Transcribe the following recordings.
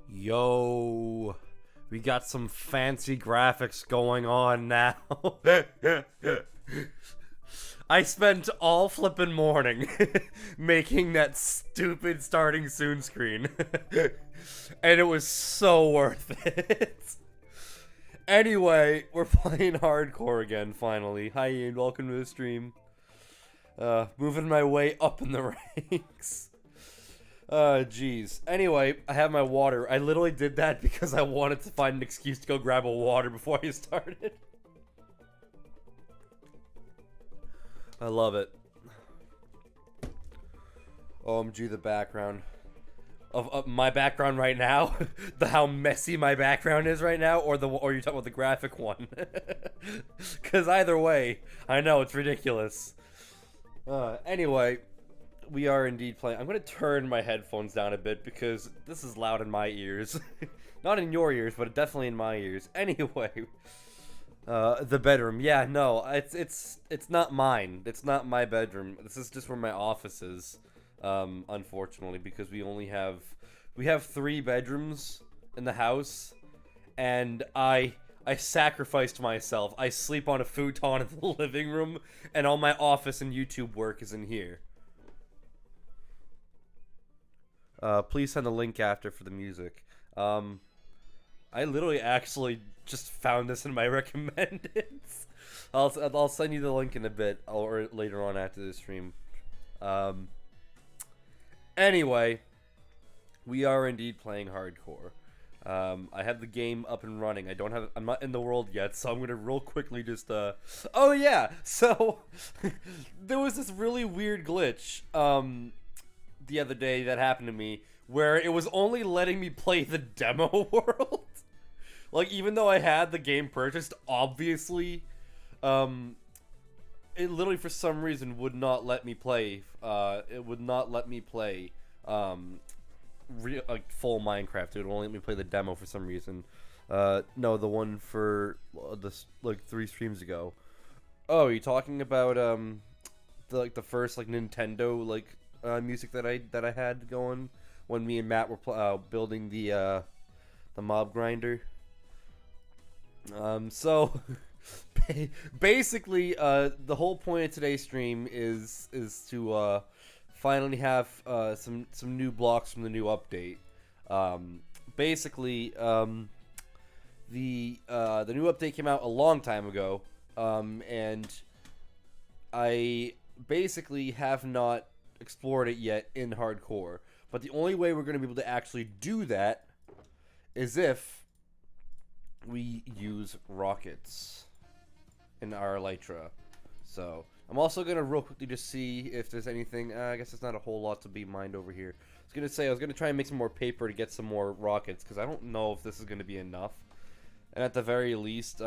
Yo, we got some fancy graphics going on now. I spent all flippin' morning making that stupid starting soon screen. And it was so worth it. Anyway, we're playing hardcore again, finally. Hi Ian, welcome to the stream. Moving my way up in the ranks. Jeez. Anyway, I have my water. I literally did that because I wanted to find an excuse to go grab a water before I started. I love it. OMG, the background. Of my background right now? How messy my background is right now? Or you're talking about the graphic one? Because either way, I know, it's ridiculous. Anyway, we are indeed playing. I'm going to turn my headphones down a bit because this is loud in my ears. Not in your ears, but definitely in my ears. Anyway, the bedroom. Yeah, no, it's not mine. It's not my bedroom. This is just where my office is. Unfortunately, because we have 3 bedrooms in the house, and I sacrificed myself. I sleep on a futon in the living room, and all my office and YouTube work is in here. Please send a link after for the music. I literally actually just found this in my recommendeds. I'll send you the link in a bit, or later on after the stream. Anyway, we are indeed playing hardcore. I have the game up and running. I'm not in the world yet, so I'm gonna real quickly just, oh yeah! So, there was this really weird glitch, the other day that happened to me, where it was only letting me play the demo world. Like, even though I had the game purchased, obviously, it literally for some reason would not let me play, it would not let me play, like full Minecraft. It would only let me play the demo for some reason. No, the one for this like 3 streams ago. Oh, are you talking about the first like Nintendo like music that I had going when me and Matt were building the mob grinder? So basically, the whole point of today's stream is to finally have some new blocks from the new update. Basically, the new update came out a long time ago, and I basically have not explored it yet in hardcore. But the only way we're going to be able to actually do that is if we use rockets in our elytra. So I'm also going to real quickly just see if there's anything. I guess there's not a whole lot to be mined over here. I was going to try and make some more paper to get some more rockets, because I don't know if this is going to be enough. And at the very least,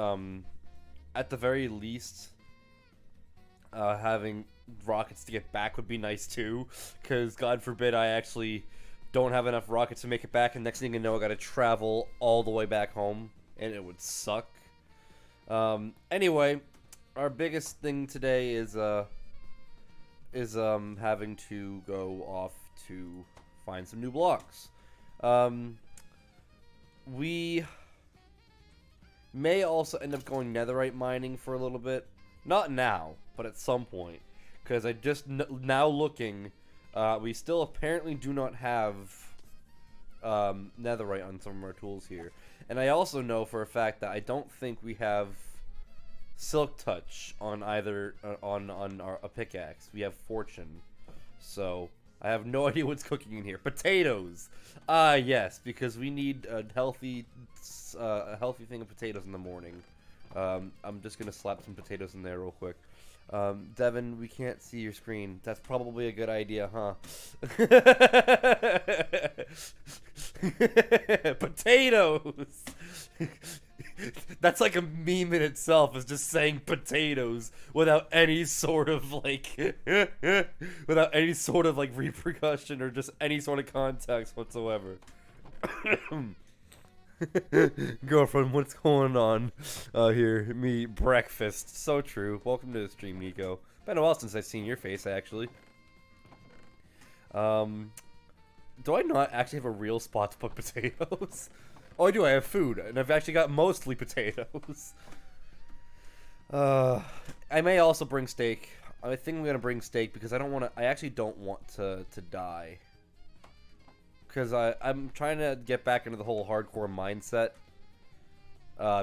having rockets to get back would be nice too, because God forbid I actually don't have enough rockets to make it back, and next thing you know I gotta travel all the way back home, and it would suck. Anyway, our biggest thing today is having to go off to find some new blocks. We may also end up going netherite mining for a little bit. Not now, but at some point. Because I just, now looking, we still apparently do not have netherite on some of our tools here. And I also know for a fact that I don't think we have silk touch on either, on a pickaxe. We have fortune. So, I have no idea what's cooking in here. Potatoes! Yes, because we need a healthy thing of potatoes in the morning. I'm just gonna slap some potatoes in there real quick. Devin, we can't see your screen. That's probably a good idea, huh? Potatoes! That's like a meme in itself, is just saying potatoes without any sort of like repercussion or just any sort of context whatsoever. Girlfriend, what's going on here? Me, breakfast. So true. Welcome to the stream, Nico. Been a while since I've seen your face, actually. Do I not actually have a real spot to put potatoes? Oh, I do. I have food, and I've actually got mostly potatoes. I may also bring steak. I think I'm gonna bring steak because I don't want to. I actually don't want to die. Because I'm trying to get back into the whole hardcore mindset.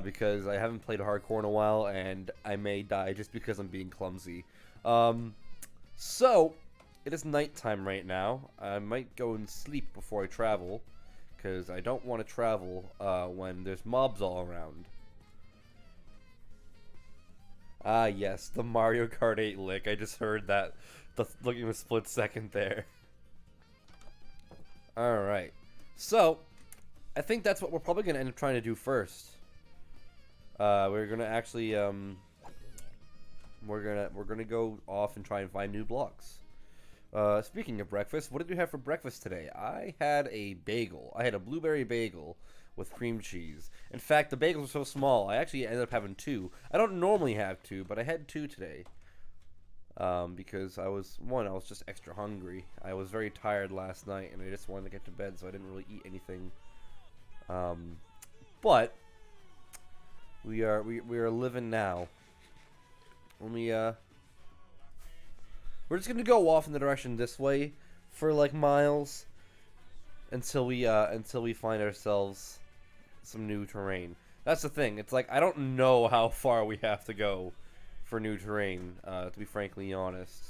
Because I haven't played hardcore in a while, and I may die just because I'm being clumsy. So it is nighttime right now. I might go and sleep before I travel, because I don't want to travel when there's mobs all around. Ah, yes, the Mario Kart 8 lick. I just heard that. Looking a split second there. Alright. So, I think that's what we're probably going to end up trying to do first. We're going to actually, we're gonna go off and try and find new blocks. Speaking of breakfast, what did you have for breakfast today? I had a bagel. I had a blueberry bagel with cream cheese. In fact, the bagels were so small, I actually ended up having 2. I don't normally have 2, but I had 2 today. Because I was just extra hungry. I was very tired last night, and I just wanted to get to bed, so I didn't really eat anything. But we are living now. We're just gonna go off in the direction this way for like miles until we find ourselves some new terrain. That's the thing. It's like I don't know how far we have to go for new terrain, to be frankly honest.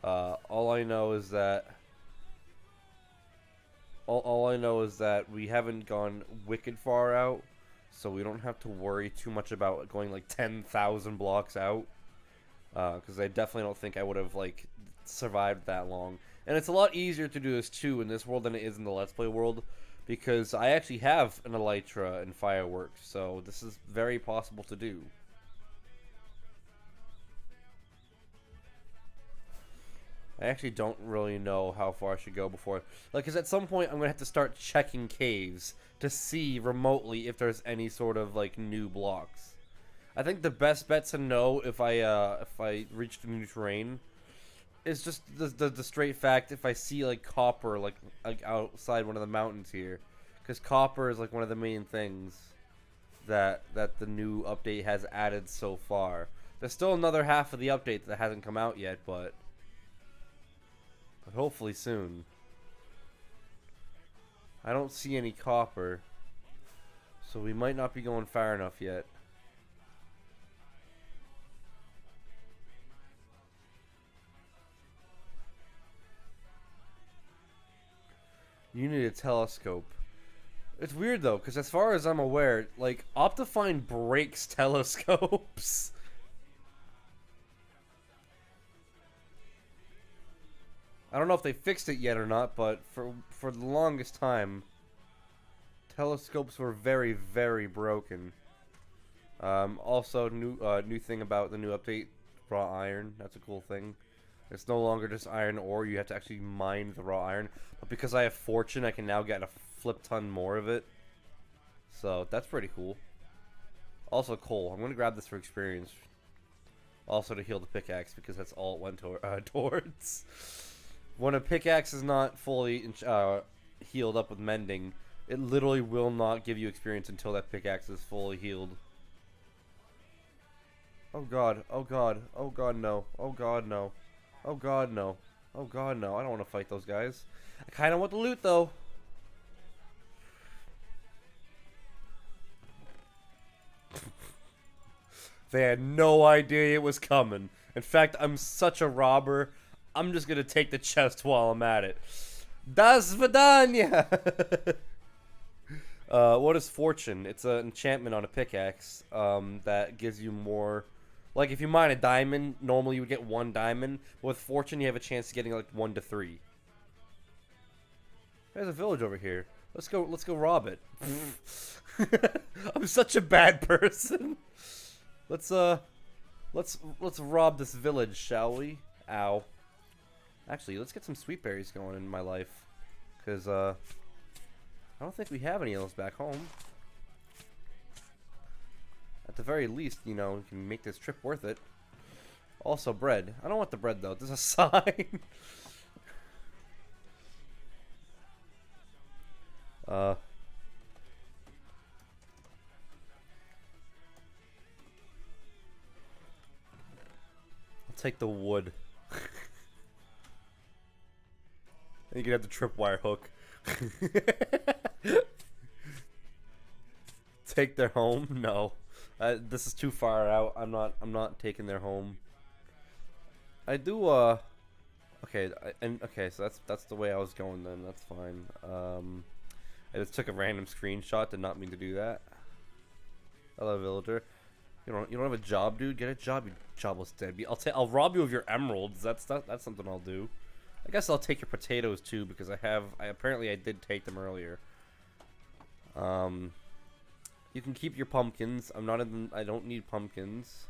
All I know is that we haven't gone wicked far out, so we don't have to worry too much about going like 10,000 blocks out. Because I definitely don't think I would have like survived that long. And it's a lot easier to do this too in this world than it is in the Let's Play world, because I actually have an elytra and fireworks, so this is very possible to do. I actually don't really know how far I should go before, like, because at some point I'm gonna have to start checking caves to see remotely if there's any sort of like new blocks. I think the best bet to know if I reach the new terrain is just the straight fact if I see like copper like outside one of the mountains here, because copper is like one of the main things that the new update has added so far. There's still another half of the update that hasn't come out yet, but hopefully soon. I don't see any copper, so we might not be going far enough yet. You need a telescope. It's weird though, because as far as I'm aware, like, Optifine breaks telescopes. I don't know if they fixed it yet or not, but for the longest time, telescopes were very, very broken. Also, new thing about the new update, raw iron. That's a cool thing. It's no longer just iron ore, you have to actually mine the raw iron. But because I have fortune, I can now get a flip ton more of it. So, that's pretty cool. Also, coal. I'm going to grab this for experience. Also to heal the pickaxe, because that's all it went towards. When a pickaxe is not fully healed up with mending, it literally will not give you experience until that pickaxe is fully healed. Oh god, oh god, oh god no, oh god no. Oh god, no. Oh god, no. I don't want to fight those guys. I kind of want the loot, though. They had no idea it was coming. In fact, I'm such a robber, I'm just going to take the chest while I'm at it. Das Vidanya! What is fortune? It's an enchantment on a pickaxe that gives you more... Like, if you mine a diamond, normally you would get 1 diamond. But with fortune, you have a chance of getting, like, 1 to 3. There's a village over here. Let's go rob it. I'm such a bad person. Let's rob this village, shall we? Ow. Actually, let's get some sweet berries going in my life. Because, I don't think we have any of those back home. At the very least, you know, we can make this trip worth it. Also, bread. I don't want the bread, though. There's a sign. I'll take the wood. You can have the tripwire hook. Take their home? No. This is too far out. I'm not taking their home. I do okay, okay, so that's the way I was going then. That's fine. I just took a random screenshot, did not mean to do that. Hello, villager. You don't have a job, dude? Get a job, you jobless deadbeat. I'll rob you of your emeralds. That's something I'll do. I guess I'll take your potatoes too, because apparently I did take them earlier. You can keep your pumpkins. I don't need pumpkins.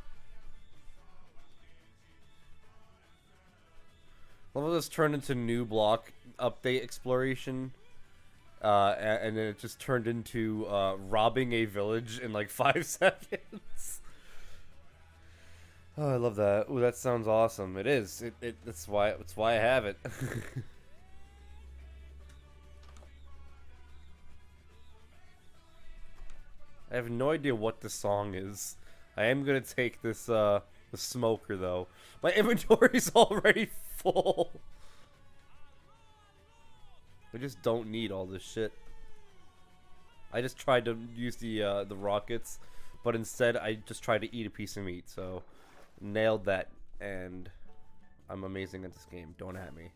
Level just turned into new block update exploration. And then it just turned into robbing a village in like 5 seconds. Oh, I love that. Ooh, that sounds awesome. It is. That's why I have it. I have no idea what the song is. I am gonna take this the smoker though. My inventory's already full. I just don't need all this shit. I just tried to use the rockets, but instead I just tried to eat a piece of meat. So nailed that, and I'm amazing at this game. Don't at me.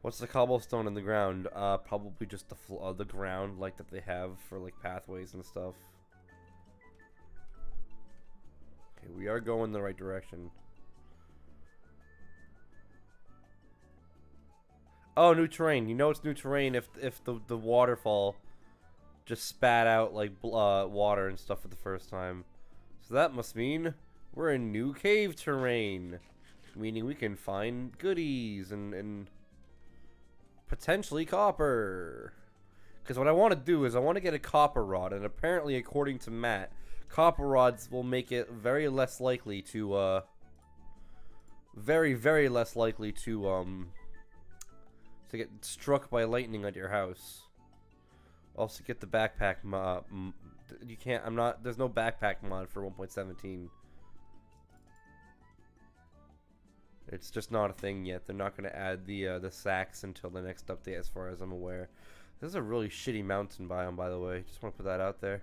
What's the cobblestone in the ground? Probably just the ground like that they have for like pathways and stuff. Okay, we are going the right direction. Oh, new terrain. You know it's new terrain if the waterfall just spat out like water and stuff for the first time. So that must mean we're in new cave terrain, meaning we can find goodies and potentially copper. Because what I want to do is I want to get a copper rod, and apparently, according to Matt, copper rods will make it very less likely to very less likely to get struck by lightning at your house. Also get the backpack mod. You can't. There's no backpack mod for 1.17. It's just not a thing yet. They're not going to add the sacks until the next update, as far as I'm aware. This is a really shitty mountain biome, by the way. Just want to put that out there.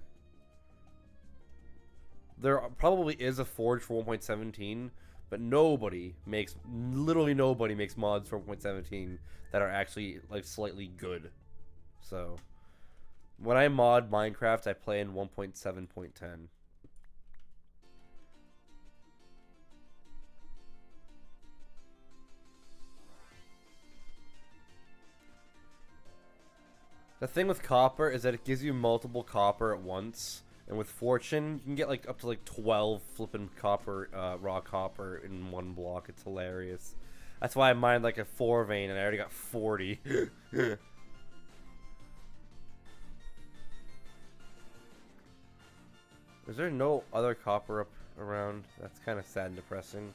There probably is a forge for 1.17, but literally nobody makes mods for 1.17 that are actually like slightly good. So when I mod Minecraft, I play in 1.7.10. The thing with copper is that it gives you multiple copper at once, and with fortune, you can get like up to like 12 flipping copper, raw copper in one block. It's hilarious. That's why I mined like a 4 vein, and I already got 40. Is there no other copper up around? That's kind of sad and depressing.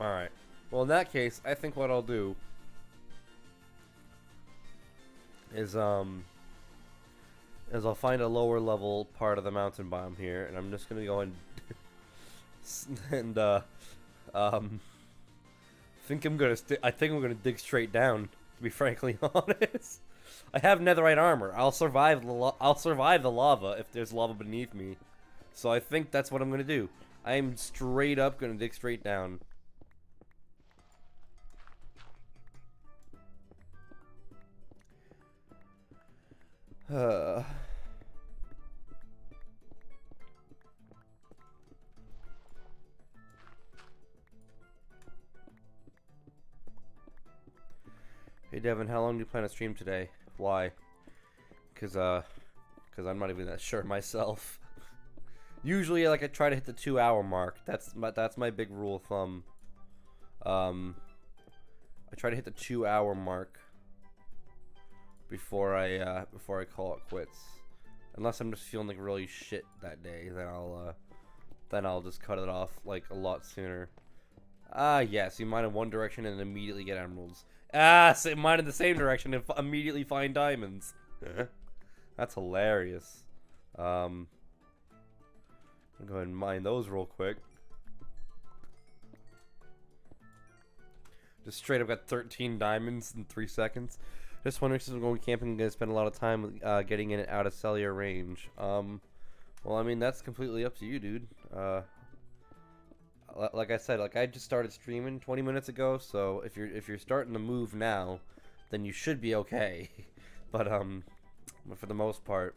Alright. Well, in that case, I think what I'll do is I'll find a lower level part of the mountain biome here, and I'm just gonna go and I think I'm gonna dig straight down. To be frankly honest, I have netherite armor. I'll survive the lava if there's lava beneath me. So I think that's what I'm gonna do. I'm straight up gonna dig straight down. Hey Devin, how long do you plan to stream today? Why? Cause I'm not even that sure myself. Usually, like, I try to hit the 2-hour mark. That's my big rule of thumb. I try to hit the 2-hour mark before I call it quits. Unless I'm just feeling like really shit that day, then I'll just cut it off like a lot sooner. Ah, yes, you mine in one direction and immediately get emeralds. Ah, so mine in the same direction and immediately find diamonds. That's hilarious. I'll go ahead and mine those real quick. Just straight up got 13 diamonds in 3 seconds. Just wondering, since I'm going camping, I'm going to spend a lot of time getting in and out of cellular range. Well, I mean, that's completely up to you, dude. Like I said, like I just started streaming 20 minutes ago, so if you're starting to move now, then you should be okay. But for the most part,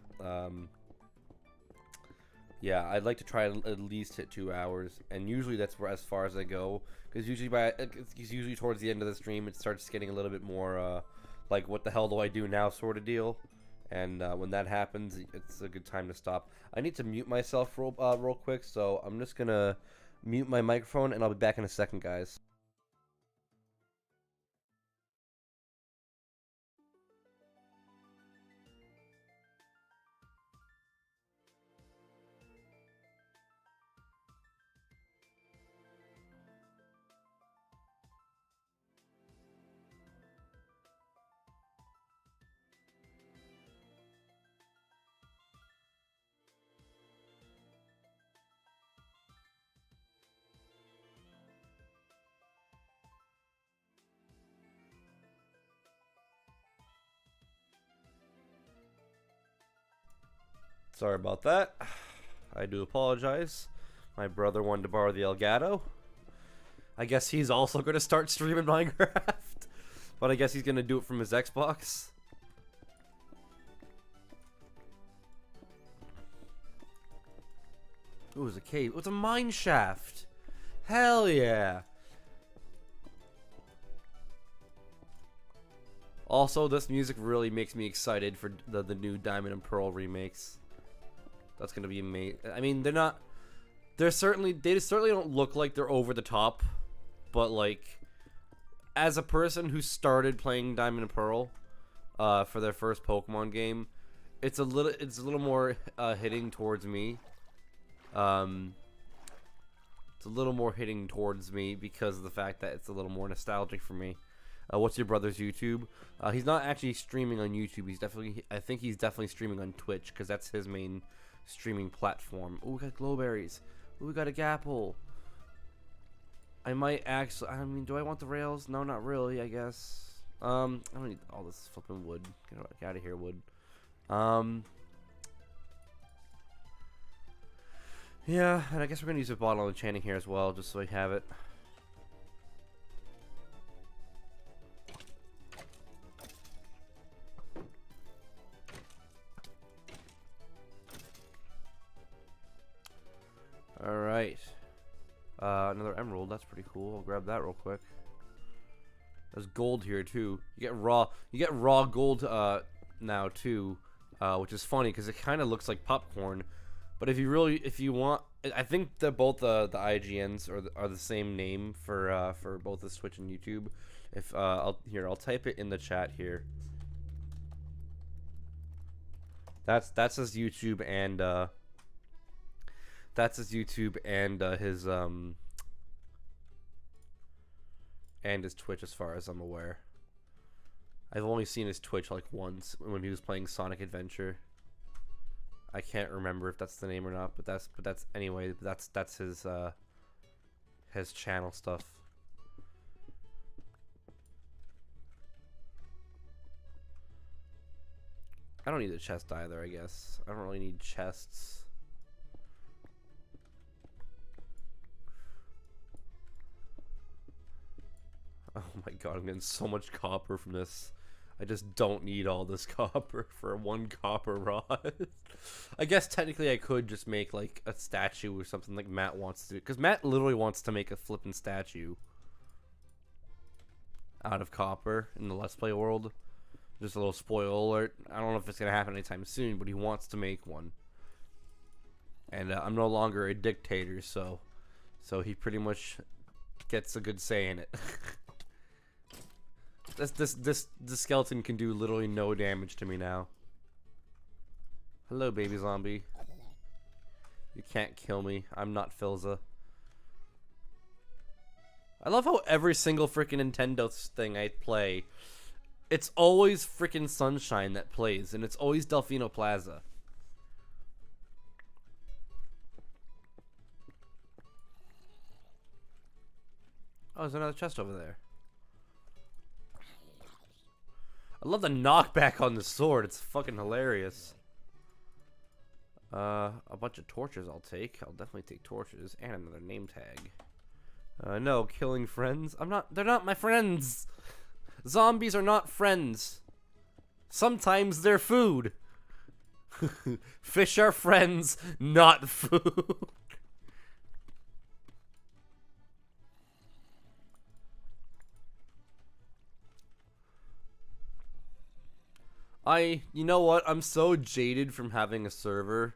yeah, I'd like to try at least hit 2 hours, and usually that's as far as I go, because usually towards the end of the stream it starts getting a little bit more like, what the hell do I do now sort of deal. And when that happens, it's a good time to stop. I need to mute myself real quick, so I'm just gonna mute my microphone, and I'll be back in a second, guys. Sorry about that. I do apologize. My brother wanted to borrow the Elgato. I guess he's also going to start streaming Minecraft. But I guess he's going to do it from his Xbox. Ooh, it's a cave. It's a mine shaft. Hell yeah. Also, this music really makes me excited for the new Diamond and Pearl remakes. That's gonna be amazing. I mean, they just certainly don't look like they're over the top, but like, as a person who started playing Diamond and Pearl, for their first Pokemon game, it's a little more hitting towards me. It's a little more hitting towards me because of the fact that it's a little more nostalgic for me. What's your brother's YouTube? He's not actually streaming on YouTube. I think he's definitely streaming on Twitch, because that's his main streaming platform. Oh, we got glowberries. Oh, we got a gapple. I might actually, I mean, do I want the rails? No, not really, I guess. I don't need all this flipping wood. Get out of here, wood. Yeah, and I guess we're gonna use a bottle of enchanting here as well, just so I have it. Alright. Another emerald, that's pretty cool. I'll grab that real quick. There's gold here too. You get raw gold now too, which is funny because it kind of looks like popcorn. But if you want, I think that both the IGNs are the same name for both the Twitch and YouTube. If I'll type it in the chat here. That's his YouTube and his Twitch, as far as I'm aware. I've only seen his Twitch like once when he was playing Sonic Adventure. I can't remember if that's the name or not, but that's anyway, that's his channel stuff. I don't need a chest either, I guess. I don't really need chests. Oh my god, I'm getting so much copper from this. I just don't need all this copper for one copper rod. I guess technically I could just make like a statue or something like Matt wants to, because Matt literally wants to make a flippin' statue out of copper in the Let's Play world. Just a little spoiler alert. I don't know if it's gonna happen anytime soon, but he wants to make one. And I'm no longer a dictator, so he pretty much gets a good say in it. This skeleton can do literally no damage to me now. Hello, baby zombie. You can't kill me. I'm not Filza. I love how every single freaking Nintendo thing I play, it's always freaking Sunshine that plays, and it's always Delfino Plaza. Oh, there's another chest over there. I love the knockback on the sword. It's fucking hilarious. A bunch of torches I'll take. I'll definitely take torches. And another name tag. No, killing friends. They're not my friends. Zombies are not friends. Sometimes they're food. Fish are friends, not food. You know what? I'm so jaded from having a server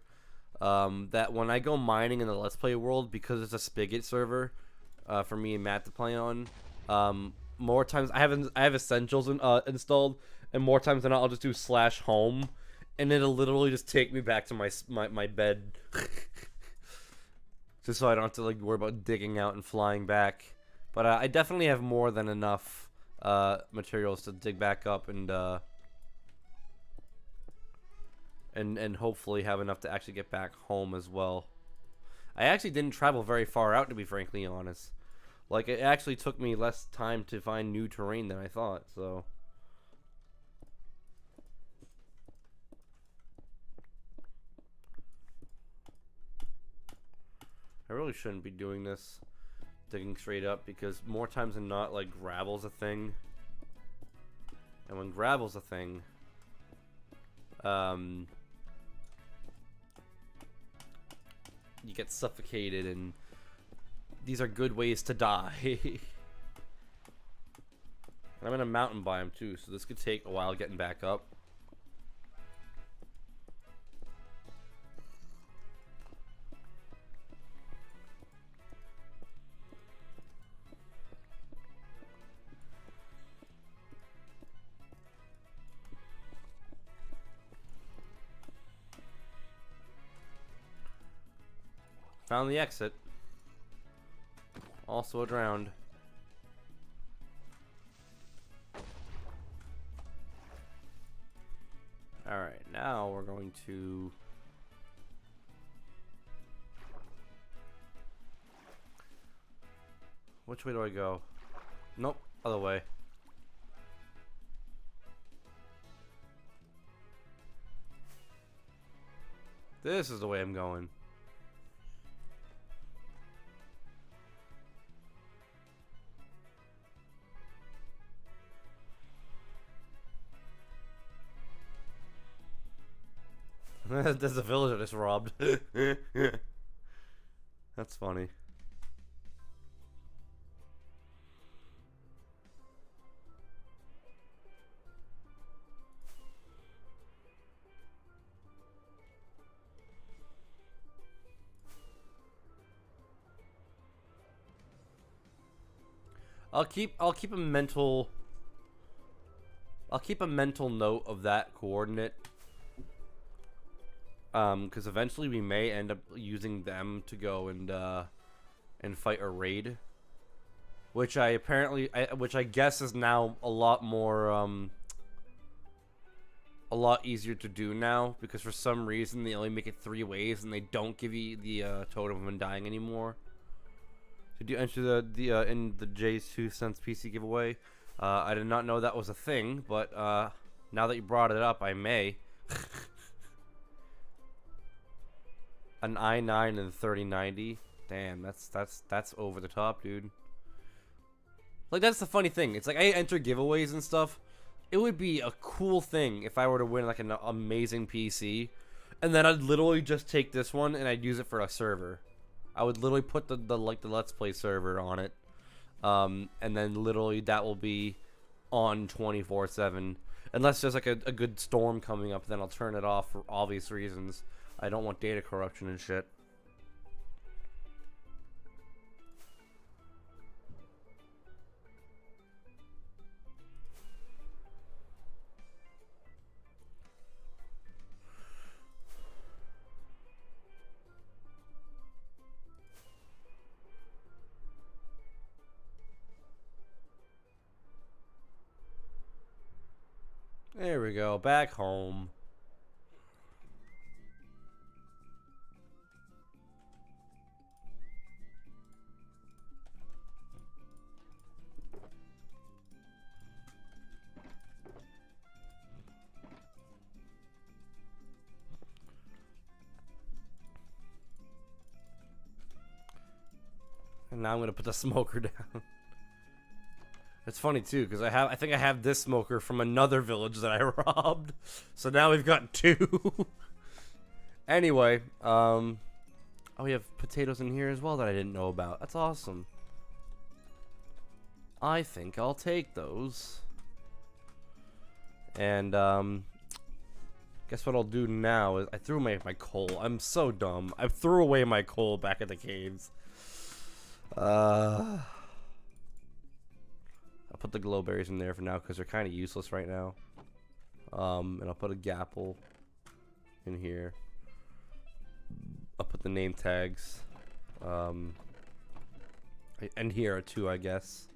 that when I go mining in the Let's Play world, because it's a Spigot server for me and Matt to play on, more times I have Essentials installed, and more times than not I'll just do /home, and it'll literally just take me back to my bed, just so I don't have to like worry about digging out and flying back. But I definitely have more than enough materials to dig back up and hopefully have enough to actually get back home as well. I actually didn't travel very far out, to be frankly honest. Like, it actually took me less time to find new terrain than I thought, so. I really shouldn't be doing this, digging straight up, because more times than not, like, gravel's a thing. And when gravel's a thing, you get suffocated, and these are good ways to die. I'm in a mountain biome too, so this could take a while getting back up. Found the exit. Also drowned. Alright, now we're going to... Which way do I go? Nope, other way. This is the way I'm going. There's a village I just robbed. That's funny. I'll keep a mental note of that coordinate. Because eventually we may end up using them to go and fight a raid, which I guess is now a lot more a lot easier to do now, because for some reason they only make it 3 ways and they don't give you the totem of undying anymore. Did you enter the in the Jay's 2 cents PC giveaway? I did not know that was a thing, but now that you brought it up, I may. An i9 and 3090. Damn, that's over the top, dude. Like, that's the funny thing. It's like, I enter giveaways and stuff. It would be a cool thing if I were to win like an amazing PC, and then I'd literally just take this one and I'd use it for a server. I would literally put the Let's Play server on it, and then literally that will be on 24/7. Unless there's like a good storm coming up, then I'll turn it off for obvious reasons. I don't want data corruption and shit. There we go, back home. And now I'm gonna put the smoker down. It's funny too, because I think I have this smoker from another village that I robbed. So now we've got 2. Anyway, oh, we have potatoes in here as well that I didn't know about. That's awesome. I think I'll take those. And guess what I'll do now is I threw away my coal. I'm so dumb. I threw away my coal back at the caves. I'll put the glowberries in there for now because they're kind of useless right now. And I'll put a gapple in here. I'll put the name tags. And here are 2, I guess.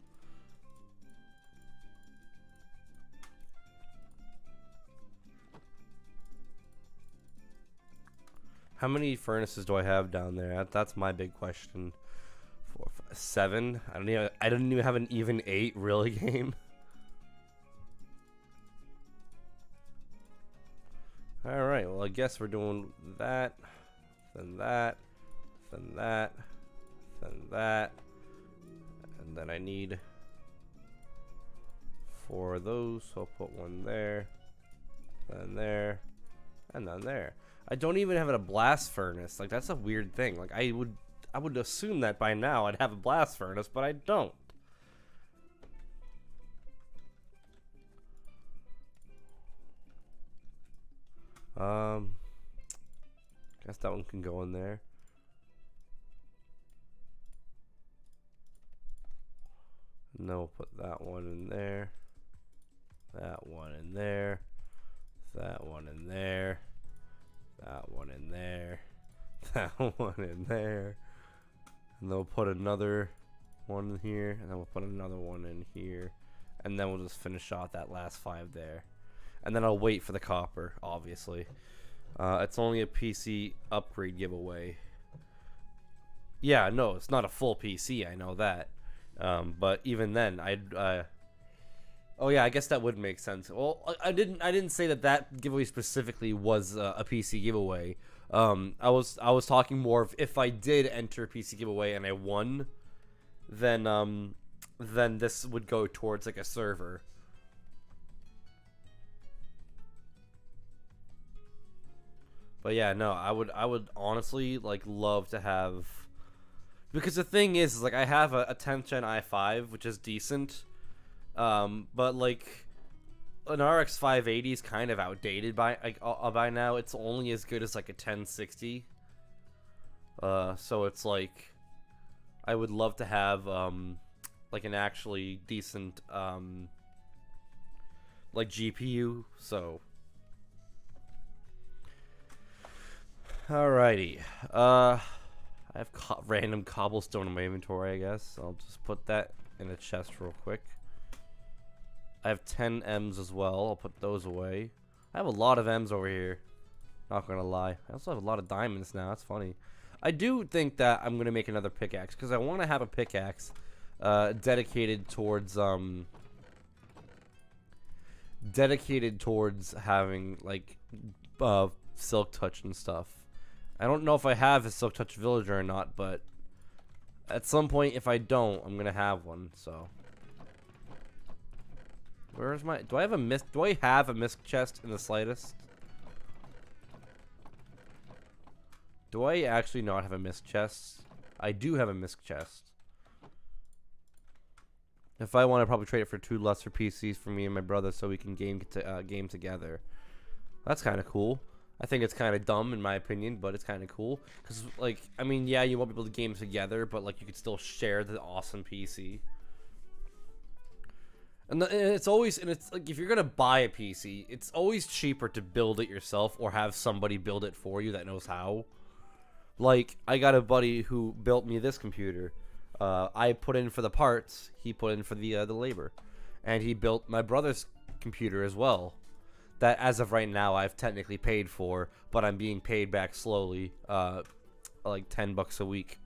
How many furnaces do I have down there? That's my big question. 4, 5, 7. I didn't even have an even 8 really game. All right. Well, I guess we're doing that, then that, then that, then that, and then I need 4 of those. So I'll put 1 there, then there, and then there. I don't even have a blast furnace. Like, that's a weird thing. Like, I would assume that by now I'd have a blast furnace, but I don't. Guess that one can go in there. And then we'll put that one in there. That one in there. That one in there. That one in there. That one in there. And then we'll put another one in here. And then we'll put another one in here. And then we'll just finish off that last 5 there. And then I'll wait for the copper, obviously. It's only a PC upgrade giveaway. Yeah, no, it's not a full PC, I know that. But even then, oh yeah, I guess that would make sense. Well, I didn't say that giveaway specifically was a PC giveaway. I was talking more of if I did enter a PC giveaway and I won, then this would go towards like a server. But yeah, no, I would honestly like love to have, because the thing is like I have a 10th gen i5 which is decent, but like an RX 580 is kind of outdated by now. It's only as good as like a 1060. So it's like I would love to have like an actually decent like GPU. So alrighty, I have random cobblestone in my inventory. I guess I'll just put that in a chest real quick. I have 10 M's as well. I'll put those away. I have a lot of M's over here. Not gonna lie. I also have a lot of diamonds now. That's funny. I do think that I'm gonna make another pickaxe because I want to have a pickaxe dedicated towards having like silk touch and stuff. I don't know if I have a silk touch villager or not, but at some point, if I don't, I'm gonna have one. So. Where's my? Do I have a misc chest in the slightest? Do I actually not have a misc chest? I do have a misc chest. If I want to probably trade it for 2 lesser PCs for me and my brother so we can game together. That's kind of cool. I think it's kind of dumb in my opinion, but it's kind of cool because like I mean yeah, you won't be able to game together, but like you could still share the awesome PC. And it's like if you're gonna buy a PC, it's always cheaper to build it yourself or have somebody build it for you that knows how. Like I got a buddy who built me this computer. I put in for the parts, he put in for the labor, and he built my brother's computer as well. that as of right now I've technically paid for, but I'm being paid back slowly, like $10 a week.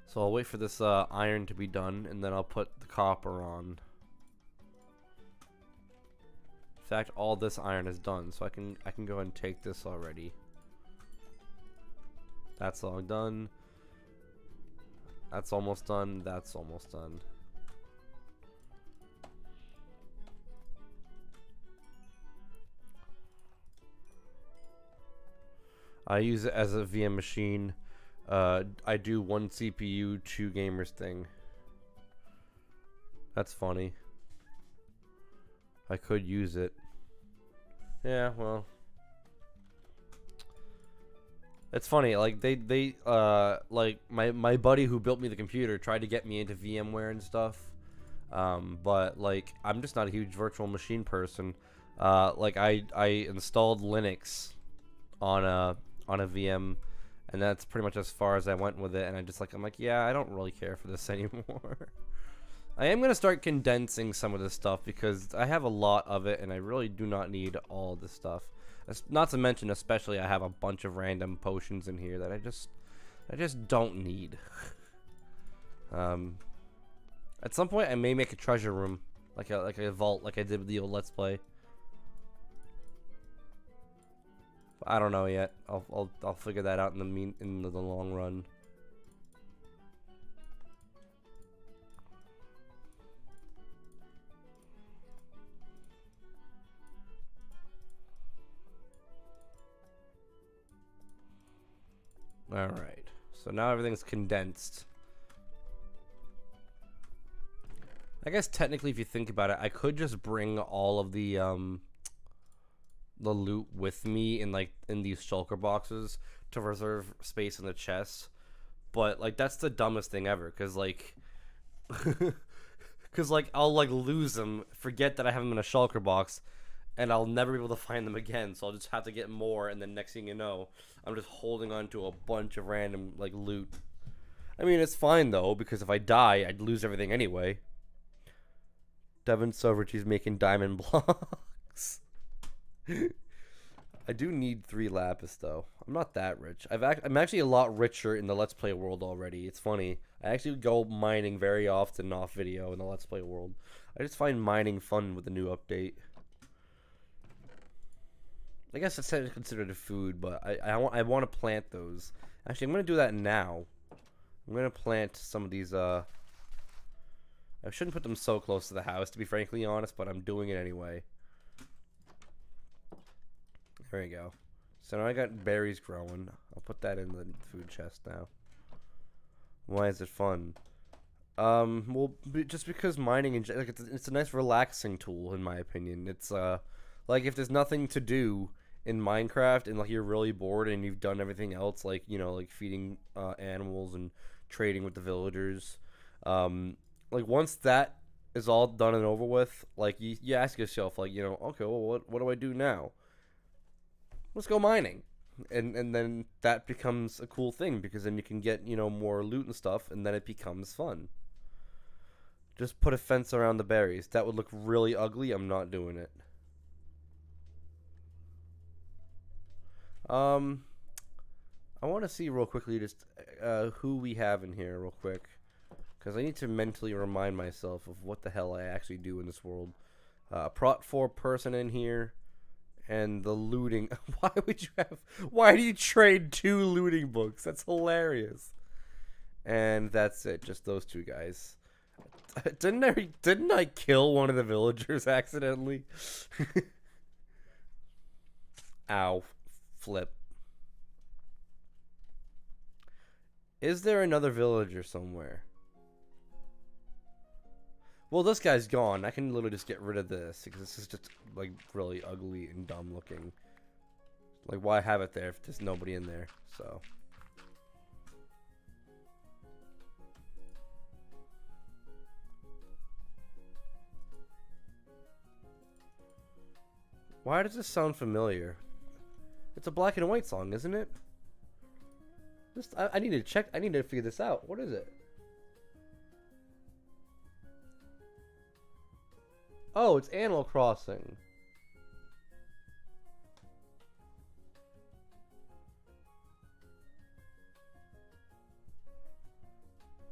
So I'll wait for this iron to be done, and then I'll put the copper on. In fact, all this iron is done, so I can go ahead and take this already. That's all done. That's almost done. That's almost done. I use it as a VM machine. I do 1 CPU, 2 gamers thing. That's funny. I could use it. Yeah, well. It's funny, like like my buddy who built me the computer tried to get me into VMware and stuff. But like I'm just not a huge virtual machine person. Like I installed Linux on a VM, and that's pretty much as far as I went with it, and I'm like, yeah, I don't really care for this anymore. I am going to start condensing some of this stuff because I have a lot of it and I really do not need all this stuff. Not to mention, especially, I have a bunch of random potions in here that I just don't need. At some point I may make a treasure room, like a vault, like I did with the old Let's Play. But I don't know yet. I'll figure that out in the long run. Alright, so now everything's condensed. I guess technically if you think about it, I could just bring all of the loot with me in these shulker boxes to reserve space in the chest. But like that's the dumbest thing ever, cause like I'll like lose them, forget that I have them in a shulker box, and I'll never be able to find them again, so I'll just have to get more, and then next thing you know, I'm just holding on to a bunch of random, like, loot. I mean, it's fine, though, because if I die, I'd lose everything anyway. Devin Soverty's making diamond blocks. I do need 3 lapis, though. I'm not that rich. I'm actually a lot richer in the Let's Play world already. It's funny. I actually go mining very often off video in the Let's Play world. I just find mining fun with the new update. I guess it's considered a food, but I want to plant those. Actually, I'm going to do that now. I'm going to plant some of these, I shouldn't put them so close to the house, to be frankly honest, but I'm doing it anyway. There we go. So now I got berries growing. I'll put that in the food chest now. Why is it fun? Well, just because mining, like, it's a nice relaxing tool, in my opinion. It's, like, if there's nothing to do in Minecraft and like you're really bored and you've done everything else, like, you know, like feeding animals and trading with the villagers, like once that is all done and over with, like you ask yourself, like, you know, okay, well, what do I do now? Let's go mining, and then that becomes a cool thing because then you can get, you know, more loot and stuff, and then it becomes fun. Just put a fence around the berries. That would look really ugly. I'm not doing it. I want to see real quickly just who we have in here real quick, because I need to mentally remind myself of what the hell I actually do in this world. Prot 4 person in here, and the looting. Why do you trade 2 looting books? That's hilarious. And that's it, just those 2 guys. Didn't I kill one of the villagers accidentally? Ow. Flip. Is there another villager somewhere? Well, this guy's gone. I can literally just get rid of this because this is just like really ugly and dumb looking. Like, why have it there if there's nobody in there? So why does this sound familiar? It's a black and white song, isn't it? I need to check. I need to figure this out. What is it? Oh, it's Animal Crossing.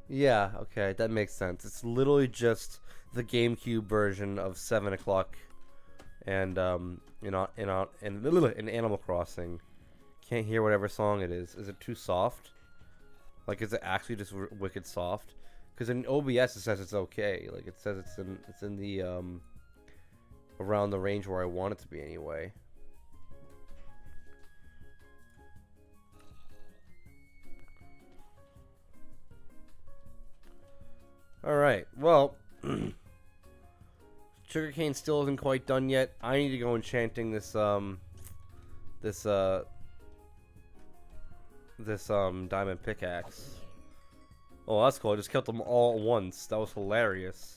Yeah, okay, that makes sense. It's literally just the GameCube version of 7 o'clock and in Animal Crossing. Can't hear whatever song it is. Is it too soft? Like, is it actually just wicked soft? Because in OBS it says it's okay. Like, it says it's in the around the range where I want it to be anyway. Alright, well, sugarcane still isn't quite done yet. I need to go enchanting this diamond pickaxe. Oh, that's cool. I just killed them all at once. That was hilarious.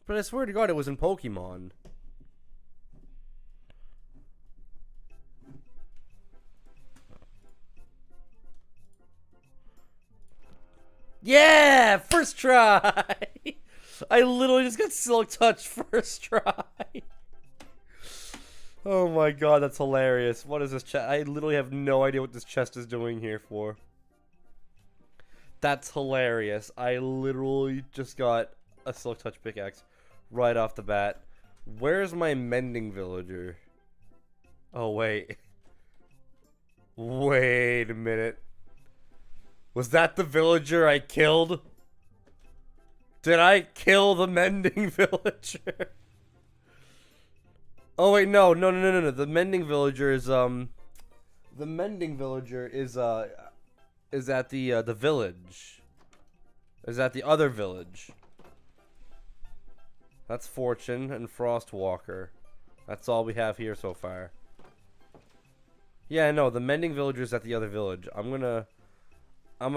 But I swear to God, it was in Pokemon. Yeah! First try! I literally just got Silk Touch first try. Oh my God, that's hilarious. What is this chest? I literally have no idea what this chest is doing here for. That's hilarious. I literally just got a Silk Touch pickaxe right off the bat. Where's my mending villager? Oh, wait. Wait a minute. Was that the villager I killed? Did I kill the mending villager? Oh wait, no. The mending villager is at the village. Is at the other village. That's Fortune and Frostwalker. That's all we have here so far. Yeah, no, the mending villager is at the other village. I'm gonna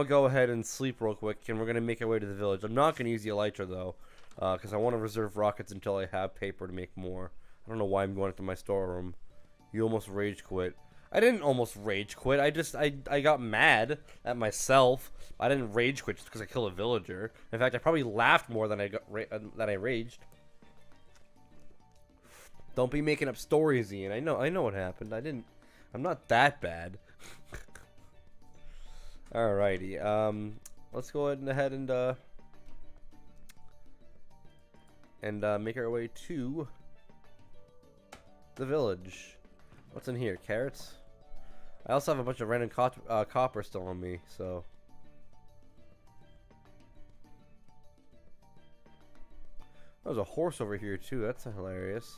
go ahead and sleep real quick, and we're gonna make our way to the village. I'm not gonna use the elytra though, because I want to reserve rockets until I have paper to make more. I don't know why I'm going into my storeroom. You almost rage quit. I didn't almost rage quit. I got mad at myself. I didn't rage quit just because I killed a villager. In fact, I probably laughed more than I raged. Don't be making up stories, Ian. I know what happened. I'm not that bad. Alrighty. Let's go ahead and make our way to the village. What's in here? Carrots? I also have a bunch of random copper still on me, so. There's a horse over here too. That's hilarious.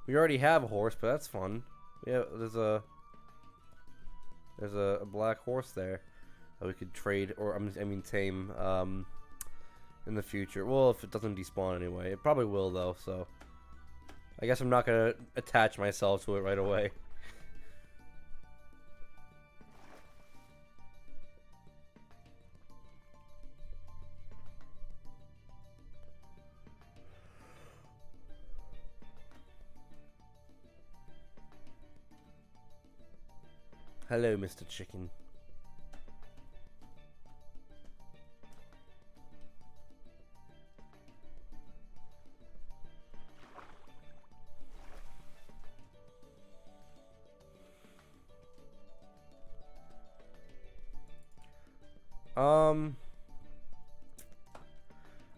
We already have a horse, but that's fun. Yeah, there's a black horse there that we could trade, or I mean tame, in the future. Well, if it doesn't despawn anyway, it probably will though. So I guess I'm not gonna attach myself to it right away. Hello, Mr. Chicken.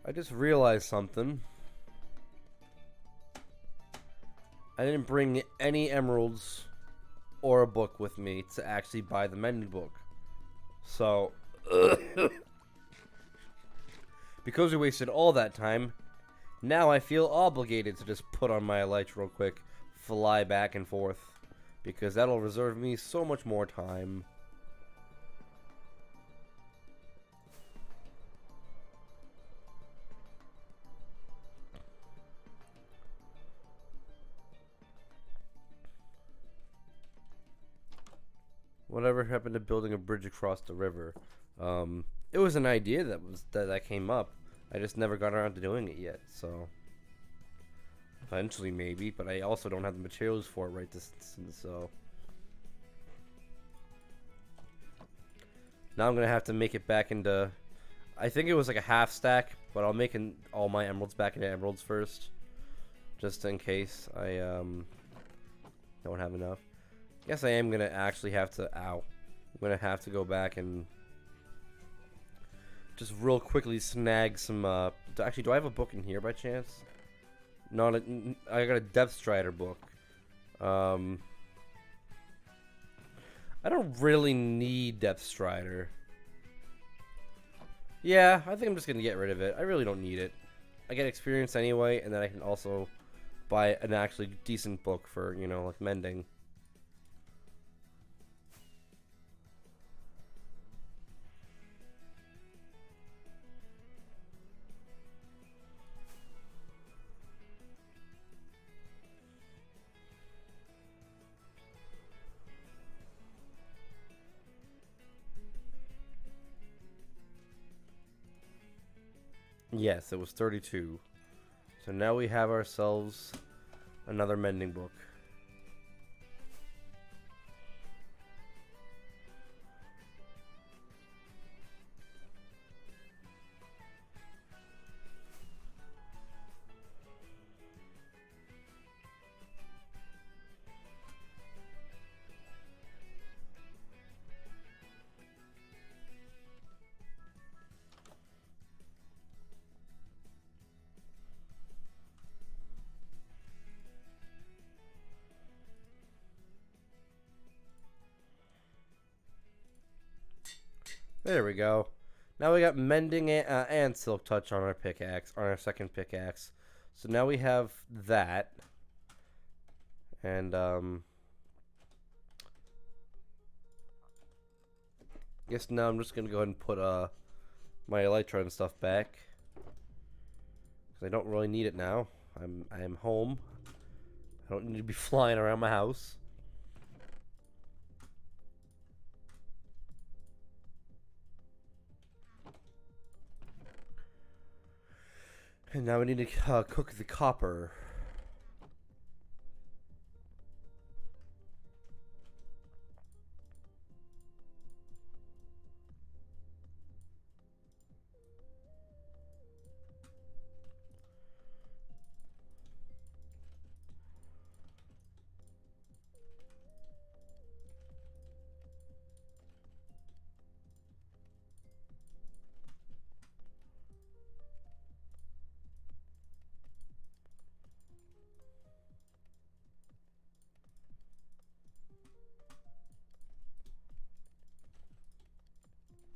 I just realized something. I didn't bring any emeralds or a book with me to actually buy the mending book. So, because we wasted all that time, now I feel obligated to just put on my elytra real quick, fly back and forth, because that'll reserve me so much more time. Whatever happened to building a bridge across the river? It was an idea that came up. I just never got around to doing it yet. So eventually, maybe. But I also don't have the materials for it right this instant. So now I'm gonna have to make it back into. I think it was like a half stack, but I'll make all my emeralds back into emeralds first, just in case I don't have enough. Guess I am gonna actually have to. Ow! I'm gonna have to go back and just real quickly snag some. Actually, do I have a book in here by chance? Not a, I got a Depth Strider book. I don't really need Depth Strider. Yeah, I think I'm just gonna get rid of it. I really don't need it. I get experience anyway, and then I can also buy an actually decent book for, you know, like mending. Yes, it was 32. So now we have ourselves another mending book. There we go. Now we got mending and silk touch on our pickaxe, on our second pickaxe. So now we have that. And guess now I'm just gonna go ahead and put my elytra and stuff back, because I don't really need it now. I am home. I don't need to be flying around my house. And now we need to cook the copper.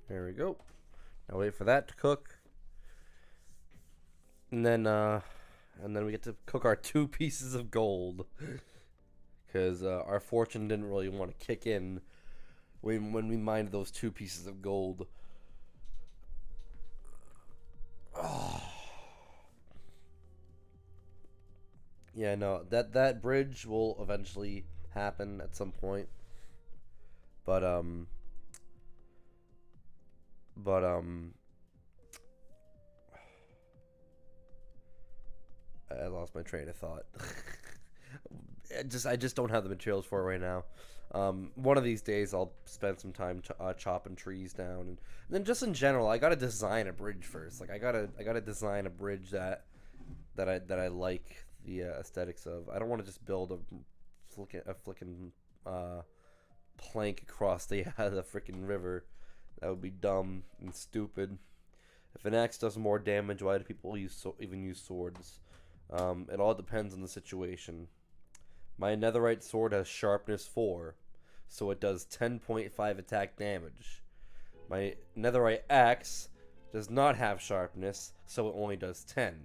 There we go. Now wait for that to cook. And then we get to cook our 2 pieces of gold. Because our fortune didn't really want to kick in when we mined those 2 pieces of gold. Oh. Yeah, no, that bridge will eventually happen at some point. But I lost my train of thought. I just don't have the materials for it right now. One of these days I'll spend some time chopping trees down, and then just in general, I gotta design a bridge first. Like I gotta design a bridge that I like the aesthetics of. I don't want to just build a flicking plank across the freaking river. That would be dumb and stupid. If an axe does more damage, why do people even use swords? It all depends on the situation. My netherite sword has sharpness 4, so it does 10.5 attack damage. My netherite axe does not have sharpness, so it only does 10.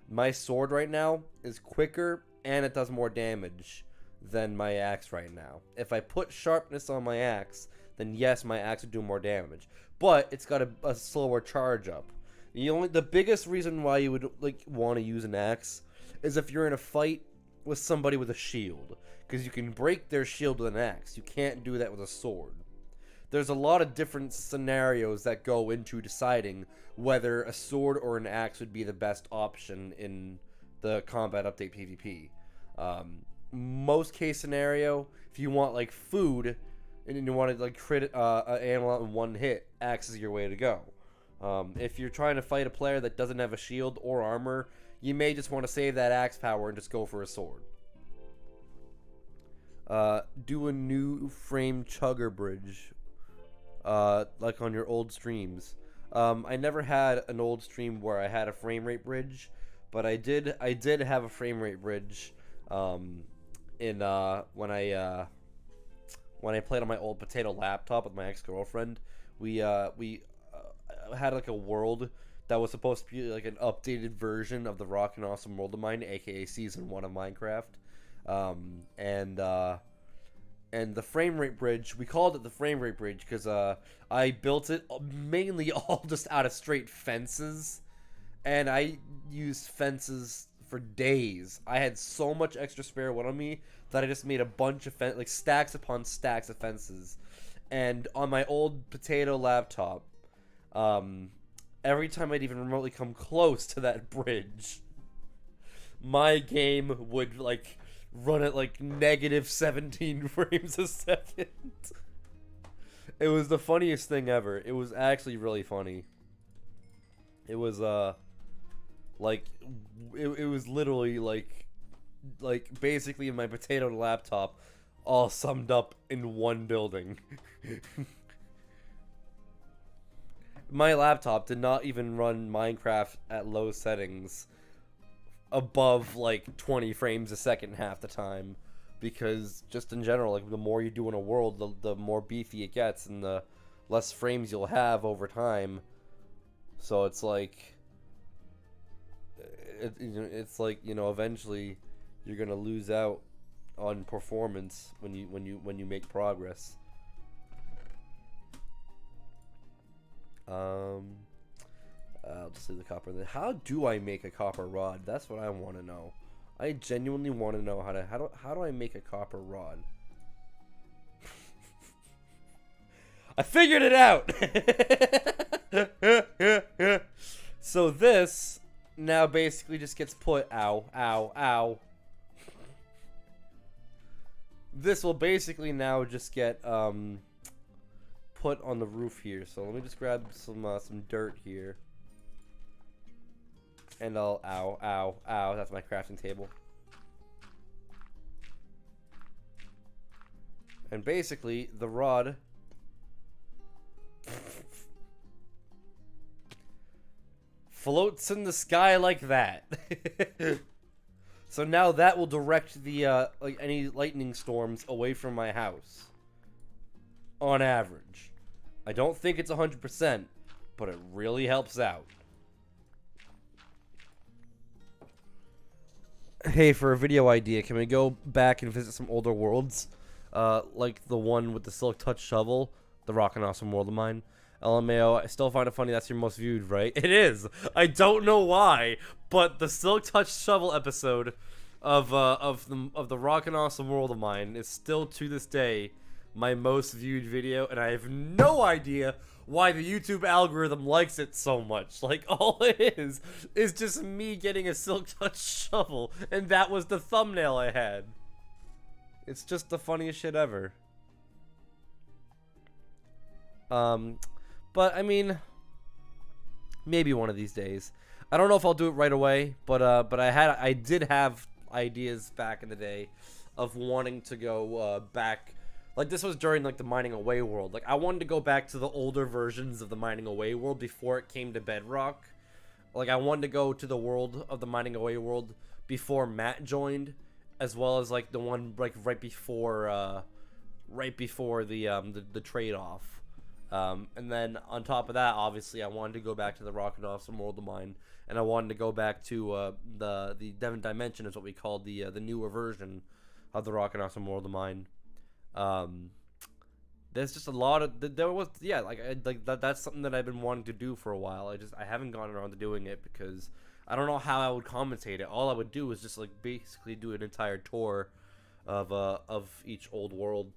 My sword right now is quicker and it does more damage than my axe right now. If I put sharpness on my axe, then yes, my axe would do more damage. But it's got a slower charge up. The biggest reason why you would want to use an axe is if you're in a fight with somebody with a shield, because you can break their shield with an axe. You can't do that with a sword. There's a lot of different scenarios that go into deciding whether a sword or an axe would be the best option in the combat update PvP. Most case scenario, if you want like food, and you want to like crit an animal out in one hit, axe is your way to go. If you're trying to fight a player that doesn't have a shield or armor, you may just want to save that axe power and just go for a sword. Do a new frame chugger bridge, like on your old streams. I never had an old stream where I had a frame rate bridge, but I did have a frame rate bridge, when I played on my old potato laptop with my ex-girlfriend. We had like a world that was supposed to be like an updated version of the Rock and Awesome World of Mine, aka Season 1 of Minecraft. And the frame rate bridge, we called it the frame rate bridge because I built it mainly all just out of straight fences, and I used fences for days. I had so much extra spare wood on me that I just made a bunch of like stacks upon stacks of fences. And on my old potato laptop, every time I'd even remotely come close to that bridge, my game would like run at like negative 17 frames a second. It was the funniest thing ever. It was actually really funny. It was like it was literally like basically my potato laptop all summed up in one building. My laptop did not even run Minecraft at low settings above like 20 frames a second half the time, because just in general, like the more you do in a world, the more beefy it gets and the less frames you'll have over time. So it's like it's like, you know, eventually you're gonna lose out on performance when you make progress. I'll just leave the copper there. How do I make a copper rod? That's what I want to know. I genuinely want to know how do I make a copper rod? I figured it out. So this now basically just gets put ow. This will basically now just get put on the roof here. So let me just grab some dirt here. And I'll ow, that's my crafting table. And basically the rod floats in the sky like that. So now that will direct the like any lightning storms away from my house. On average. I don't think it's 100%, but it really helps out. Hey, for a video idea, can we go back and visit some older worlds? Like the one with the Silk Touch shovel, the Rock and Awesome World of Mine. LMAO, I still find it funny that's your most viewed, right? It is! I don't know why, but the Silk Touch shovel episode of the Rock and Awesome World of Mine is still, to this day, my most viewed video, and I have no idea why the YouTube algorithm likes it so much. Like, all it is just me getting a Silk Touch shovel, and that was the thumbnail I had. It's just the funniest shit ever. But I mean, maybe one of these days. I don't know if I'll do it right away, but I did have ideas back in the day of wanting to go back. Like, this was during, like, the Mining Away world. Like, I wanted to go back to the older versions of the Mining Away world before it came to Bedrock. Like, I wanted to go to the world of the Mining Away world before Matt joined, as well as, like, the one, like, right before the trade-off. And then, on top of that, obviously, I wanted to go back to the Rock and Awesome World of Mine, and I wanted to go back to, the Devon Dimension is what we called the newer version of the Rock and Awesome World of Mine. There's just a lot of that's something that I've been wanting to do for a while. I haven't gotten around to doing it because I don't know how I would commentate it. All I would do is just like basically do an entire tour of each old world,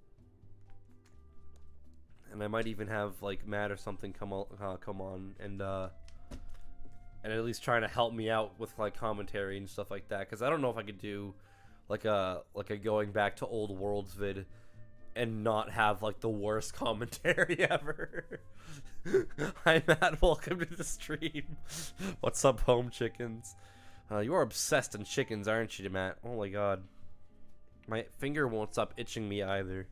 and I might even have like Matt or something come on and at least trying to help me out with like commentary and stuff like that, because I don't know if I could do like a going back to old worlds vid and not have like the worst commentary ever. Hi Matt, welcome to the stream. What's up, home chickens? You are obsessed on chickens, aren't you, Matt? Oh my god. My finger won't stop itching me either.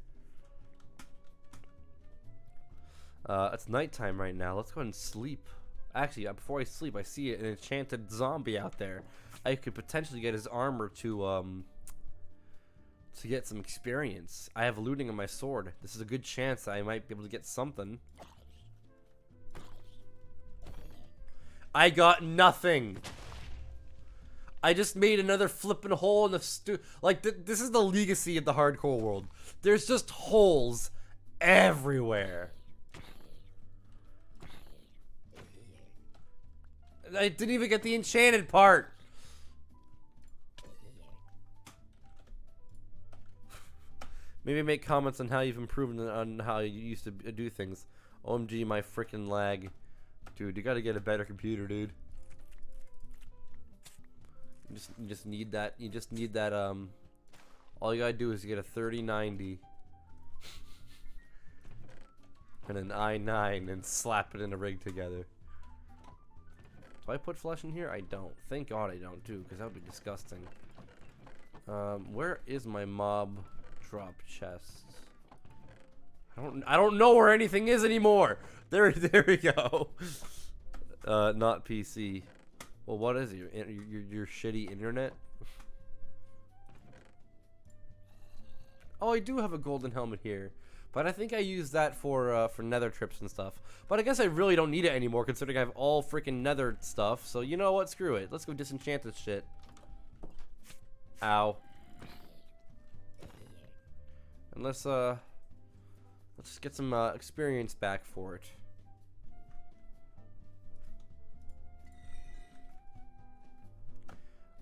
It's nighttime right now. Let's go ahead and sleep. Actually, before I sleep, I see an enchanted zombie out there. I could potentially get his armor to get some experience. I have looting on my sword. This is a good chance that I might be able to get something. I got nothing. I just made another flipping hole in the this is the legacy of the hardcore world. There's just holes everywhere. I didn't even get the enchanted part. Maybe make comments on how you've improved on how you used to do things. OMG, my freaking lag. Dude, you gotta get a better computer, dude. You just need that. You just need that. All you gotta do is get a 3090 and an i9 and slap it in a rig together. Do I put flesh in here? I don't. Thank God I don't, too, because that would be disgusting. Where is my mob drop chest? I don't know where anything is anymore. There we go. Not PC. Well, what is it? Your shitty internet? Oh, I do have a golden helmet here, but I think I use that for nether trips and stuff. But I guess I really don't need it anymore, considering I have all freaking nether stuff. So you know what? Screw it. Let's go disenchant this shit. Ow. And let's just get some experience back for it.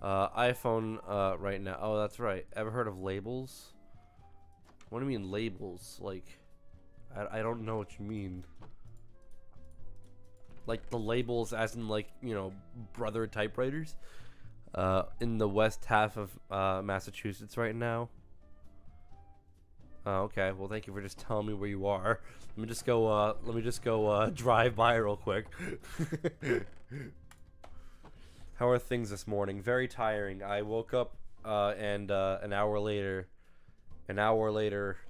iPhone right now. Oh, that's right. Ever heard of labels? What do you mean labels? Like, I don't know what you mean. Like the labels as in like, you know, brother typewriters? In the west half of Massachusetts right now. Oh, okay. Well, thank you for just telling me where you are. Let me just go drive by real quick. How are things this morning? Very tiring. I woke up and an hour later,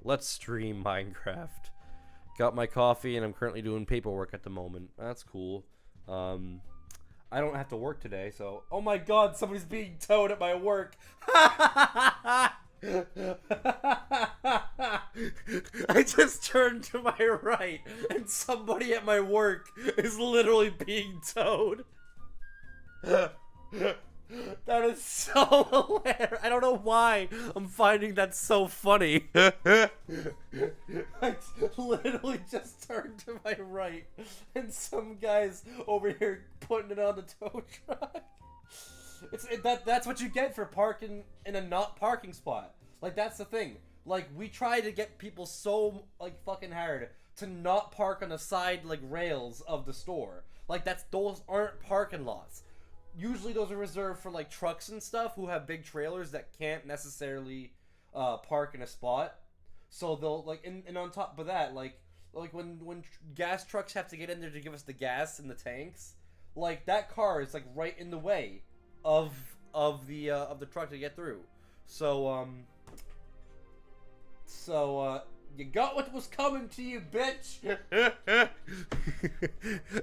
let's stream Minecraft. Got my coffee and I'm currently doing paperwork at the moment. That's cool. I don't have to work today, so... Oh my god, somebody's being towed at my work! I just turned to my right and somebody at my work is literally being towed. That is so hilarious. I don't know why I'm finding that so funny. I literally just turned to my right and some guy's over here putting it on the tow truck. That's what you get for parking in a not parking spot. Like, that's the thing. Like, we try to get people so like fucking hard to not park on the side like rails of the store. Like, those aren't parking lots. Usually those are reserved for like trucks and stuff who have big trailers that can't necessarily park in a spot. So they'll like, and on top of that, like when gas trucks have to get in there to give us the gas in the tanks, like that car is like right in the way of the truck to get through. So you got what was coming to you, bitch.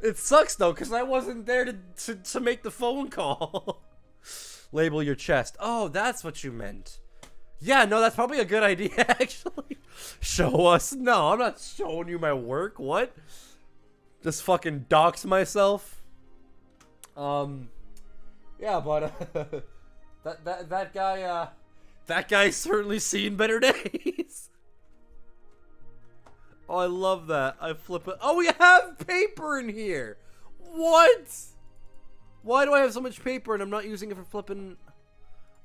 It sucks though, cause I wasn't there to make the phone call. Label your chest. Oh, that's what you meant. Yeah, no, that's probably a good idea, actually. Show us? No, I'm not showing you my work. What? Just fucking dox myself. Yeah, but that guy's certainly seen better days. Oh, I love that. I flip it. Oh, we have paper in here. What? Why do I have so much paper and I'm not using it for flipping?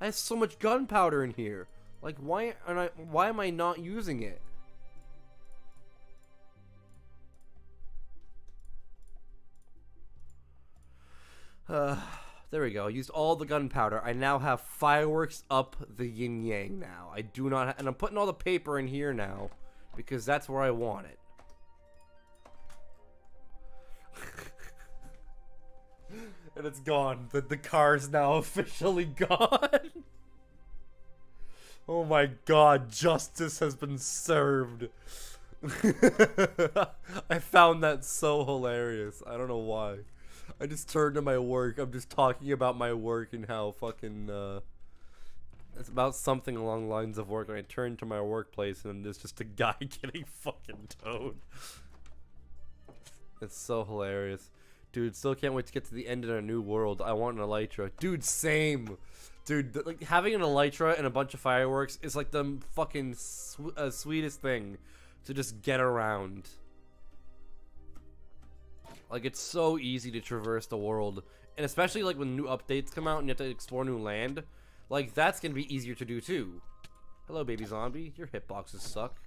I have so much gunpowder in here. Like, why am I not using it? There we go. I used all the gunpowder. I now have fireworks up the yin yang now. I do not and I'm putting all the paper in here now. because that's where I want it. And it's gone. The car's now officially gone. Oh my god, justice has been served. I found that so hilarious. I don't know why. I just turned to my work. I'm just talking about my work and how fucking it's about something along the lines of work, and I turned to my workplace and there's just a guy getting fucking towed. It's so hilarious. Dude, still can't wait to get to the end of a new world. I want an elytra. Dude, same. Dude, like having an elytra and a bunch of fireworks is like the fucking sweetest thing to just get around. Like, it's so easy to traverse the world, and especially like when new updates come out and you have to explore new land, like that's gonna be easier to do too. Hello, baby zombie. Your hitboxes suck,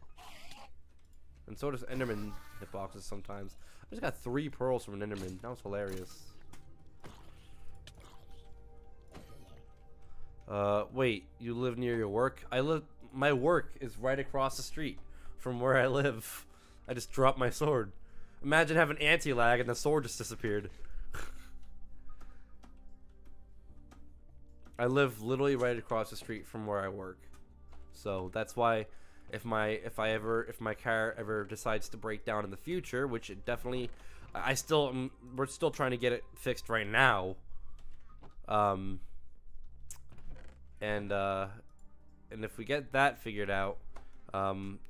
and so does Enderman hitboxes sometimes. I just got 3 pearls from an Enderman. That was hilarious. Wait, you live near your work? My work is right across the street from where I live. I just dropped my sword. Imagine having anti-lag and the sword just disappeared. I live literally right across the street from where I work. So that's why if my car ever decides to break down in the future, which it definitely, we're still trying to get it fixed right now. And if we get that figured out,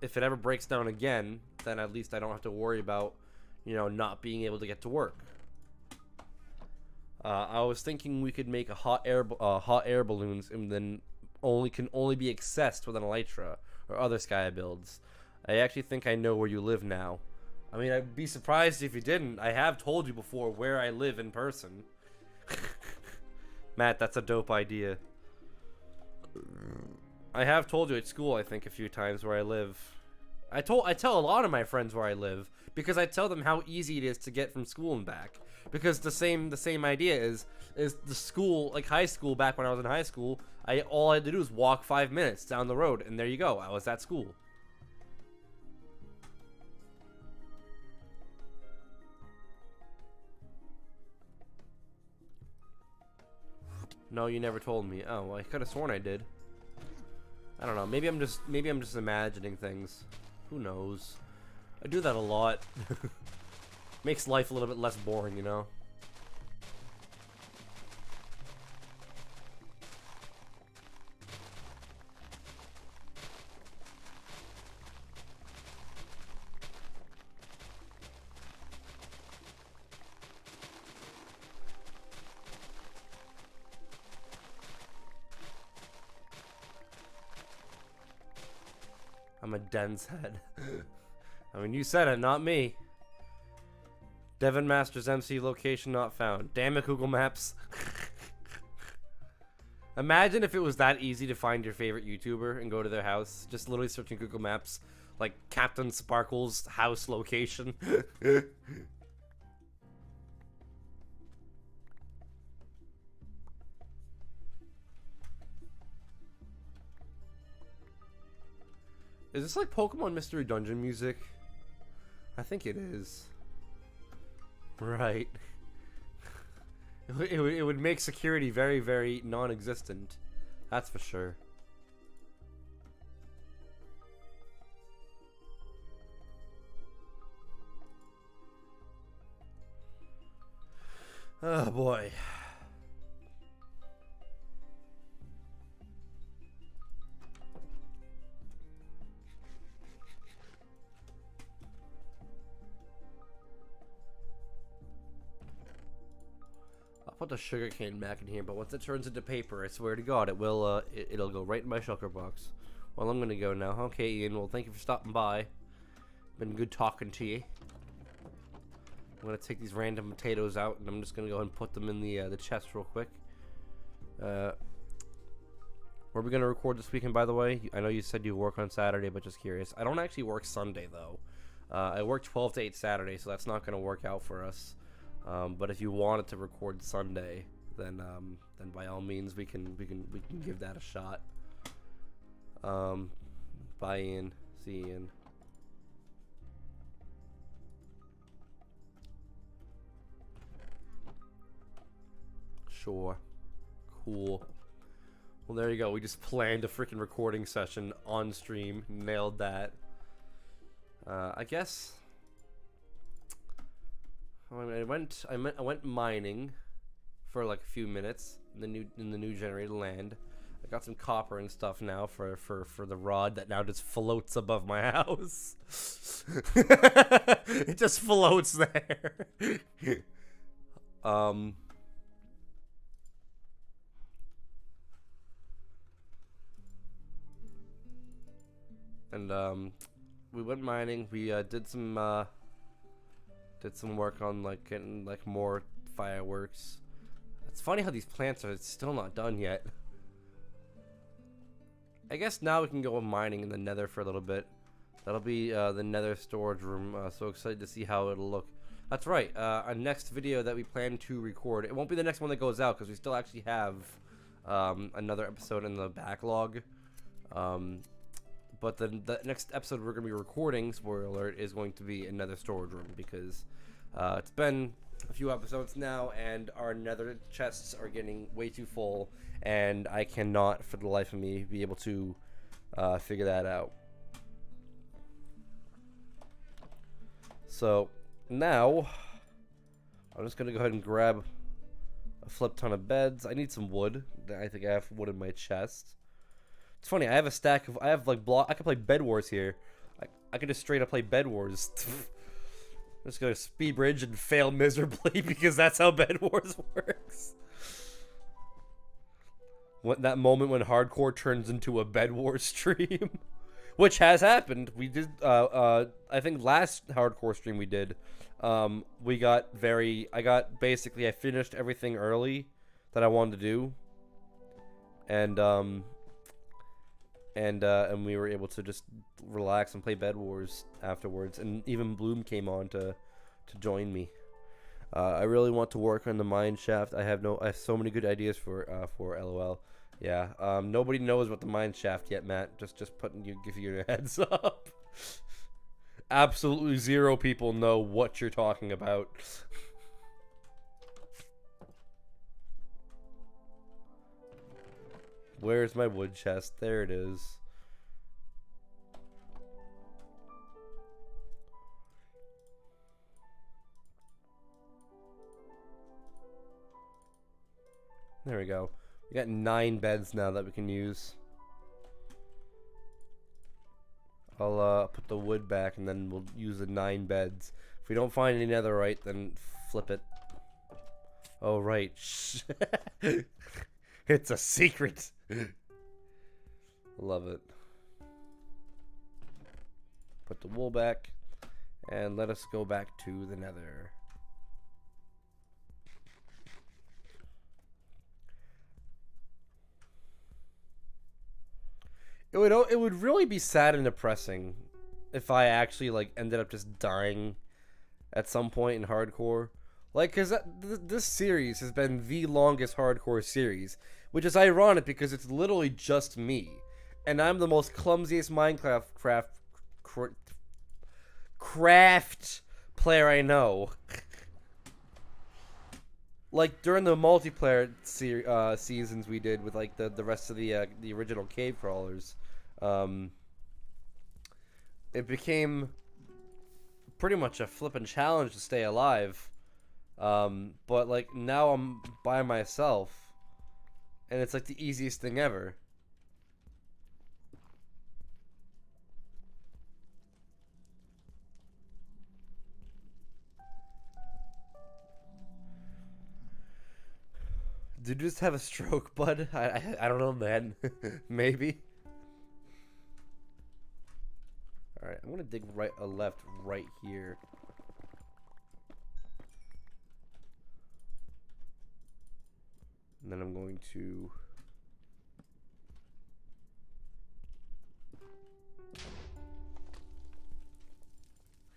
if it ever breaks down again, then at least I don't have to worry about, you know, not being able to get to work. I was thinking we could make a hot air balloons, and then can only be accessed with an elytra or other sky builds. I actually think I know where you live now. I mean, I'd be surprised if you didn't. I have told you before where I live in person. Matt, that's a dope idea. I have told you at school, I think, a few times where I live. I tell a lot of my friends where I live because I tell them how easy it is to get from school and back. Because the same idea is the school, like high school, back when I was in high school, all I had to do was walk 5 minutes down the road, and there you go, I was at school. No, you never told me. Oh, well, I could have sworn I did. I don't know. Maybe I'm just imagining things. Who knows? I do that a lot. Makes life a little bit less boring, you know? I'm a dense head. I mean, you said it, not me. Devon Masters MC location not found. Damn it, Google Maps. Imagine if it was that easy to find your favorite YouTuber and go to their house. Just literally searching Google Maps, like Captain Sparkle's house location. Is this like Pokemon Mystery Dungeon music? I think it is. Right. It would make security very, very non-existent. That's for sure. Oh boy. Put the sugarcane back in here, but once it turns into paper, I swear to God, it will. It'll go right in my shulker box. Well, I'm gonna go now. Okay, Ian. Well, thank you for stopping by. Been good talking to you. I'm gonna take these random potatoes out, and I'm just gonna go ahead and put them in the chest real quick. Where are we gonna record this weekend, by the way? I know you said you work on Saturday, but just curious. I don't actually work Sunday though. I work 12 to 8 Saturday, so that's not gonna work out for us. But if you wanted to record Sunday, then by all means we can give that a shot. Bye, Ian. See you, Ian. Sure. Cool. Well, there you go. We just planned a freaking recording session on stream. Nailed that. I guess. I went mining for like a few minutes in the new generated land. I got some copper and stuff now for the rod that now just floats above my house. It just floats there. And we went mining. We did some work on like getting like more fireworks. It's funny how these plants are still not done yet. I guess now we can go mining in the nether for a little bit. That'll be the nether storage room. So excited to see how it'll look. That's right. Our next video that we plan to record, it won't be the next one that goes out because we still actually have another episode in the backlog. But the next episode we're going to be recording, spoiler alert, is going to be another storage room because it's been a few episodes now and our nether chests are getting way too full and I cannot for the life of me be able to figure that out. So now I'm just going to go ahead and grab a flip ton of beds. I need some wood. I think I have wood in my chest. It's funny, I have a stack of, I have like I can play bedwars here. I can just straight up play bedwars. I'm just gonna speed bridge and fail miserably because that's how bedwars works. What that moment when hardcore turns into a bedwars stream, which has happened. We did, I think last hardcore stream we did, we got I finished everything early that I wanted to do, and we were able to just relax and play Bed Wars afterwards, and even Bloom came on to join me. I really want to work on the mine shaft. I have so many good ideas for LOL. Yeah, nobody knows about the mine shaft yet, Matt. Just give you a heads up. Absolutely zero people know what you're talking about. Where's my wood chest? There it is. There we go. We got 9 beds now that we can use. I'll put the wood back and then we'll use the 9 beds. If we don't find any netherite, then flip it. Oh, right. It's a secret. Love it. Put the wool back and let us go back to the nether. It would really be sad and depressing if I actually like ended up just dying at some point in hardcore. Like, cause this series has been the longest hardcore series, which is ironic because it's literally just me, and I'm the most clumsiest Minecraft craft player I know. Like during the multiplayer seasons we did with like the rest of the original cave crawlers, it became pretty much a flippin' challenge to stay alive. But like now I'm by myself, and it's like the easiest thing ever. Did you just have a stroke, bud? I don't know, man. Maybe. Alright, I'm gonna dig left right here. And then I'm going to...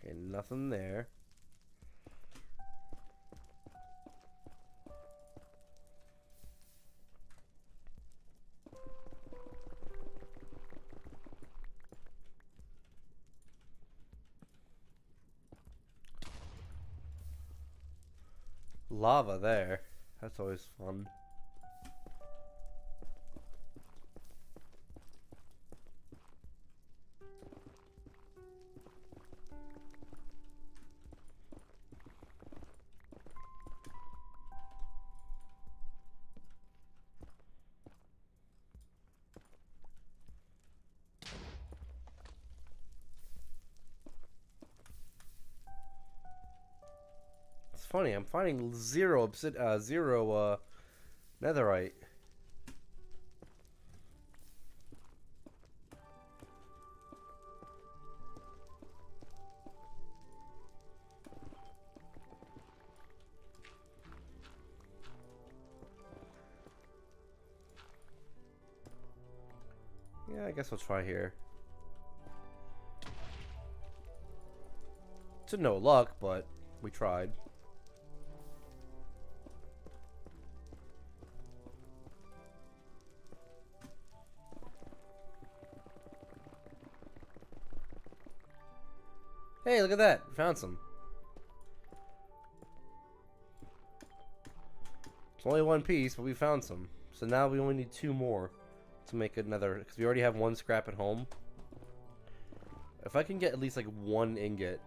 Okay, nothing there. Lava there. That's always fun. It's funny, I'm finding zero netherite. Yeah, I guess we'll try here. To no luck, but we tried. Hey, look at that. We found some. It's only one piece, but we found some. So now we only need 2 more to make another, because we already have 1 scrap at home. If I can get at least like 1 ingot,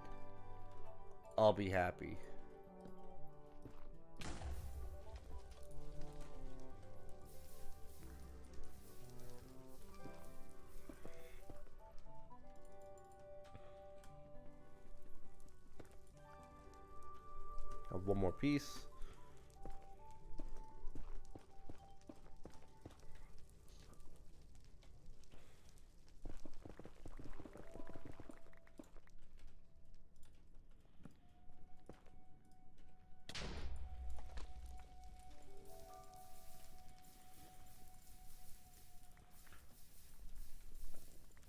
I'll be happy. Have 1 more piece.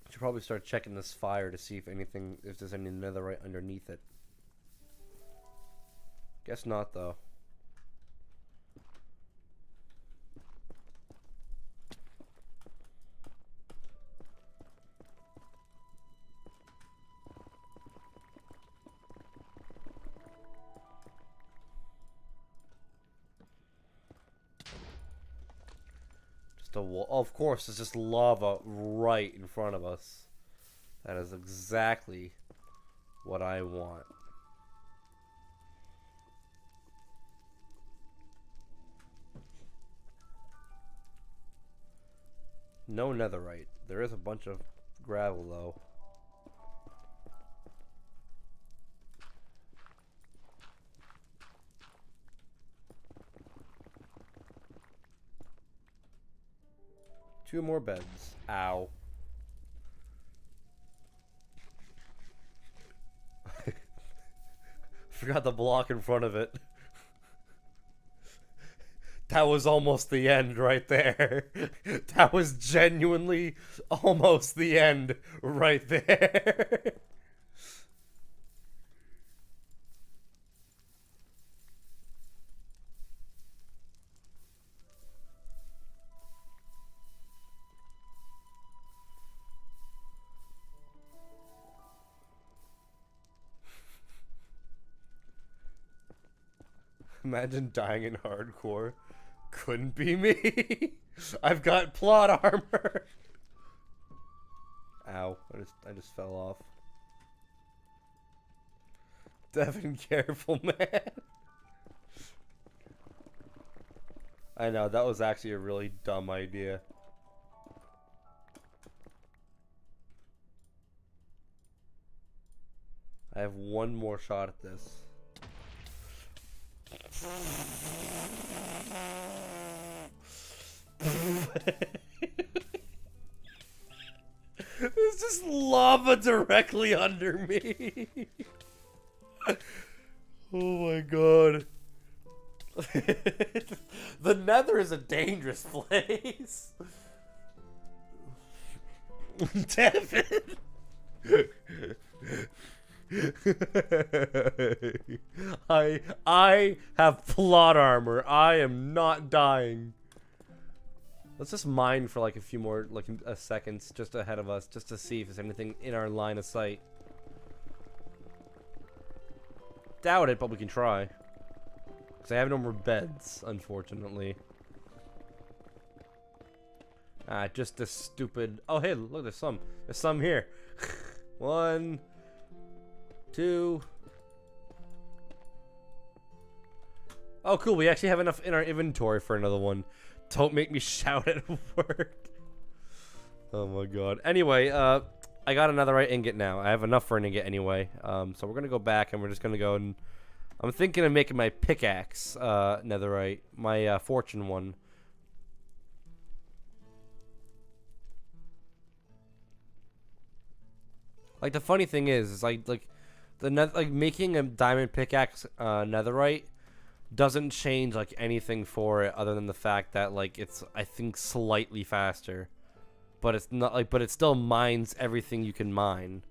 Should probably start checking this fire to see if there's any netherite underneath it. Guess not, though. Just a wall. Oh, of course, there's just lava right in front of us. That is exactly what I want. No netherite. There is a bunch of gravel, though. Two more beds. Ow. Forgot the block in front of it. That was almost the end right there. That was genuinely almost the end right there. Imagine dying in hardcore. Couldn't be me. I've got plot armor. Ow, I just fell off. Devin, careful, man. I know, that was actually a really dumb idea. I have 1 more shot at this. There's just lava directly under me. Oh my god. The Nether is a dangerous place. Devin. I have plot armor. I am not dying. Let's just mine for like a few more seconds just ahead of us, just to see if there's anything in our line of sight. Doubt it, but we can try. Because I have no more beds, unfortunately. Just this stupid... Oh, hey, look, there's some here. 1, 2... Oh, cool, we actually have enough in our inventory for another one. Don't make me shout at work. Oh my god. Anyway, I got another ingot now. I have enough for an ingot anyway. So we're gonna go back and we're just gonna go and... I'm thinking of making my pickaxe, netherite. My, fortune one. Like, the funny thing is like making a diamond pickaxe, netherite doesn't change, like, anything for it other than the fact that, like, it's, I think, slightly faster. But it's not, like, but it still mines everything you can mine.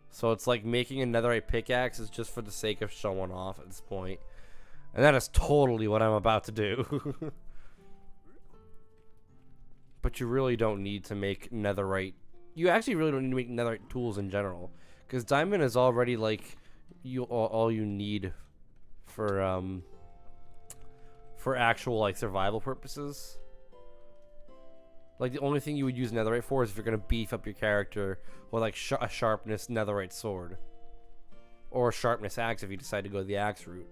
So it's like making a netherite pickaxe is just for the sake of showing off at this point. And that is totally what I'm about to do. But you really don't need to make netherite. You actually really don't need to make netherite tools in general. Because diamond is already, like, all you need for actual, like, survival purposes. Like, the only thing you would use netherite for is if you're gonna beef up your character with, like, a sharpness netherite sword. Or a sharpness axe if you decide to go the axe route.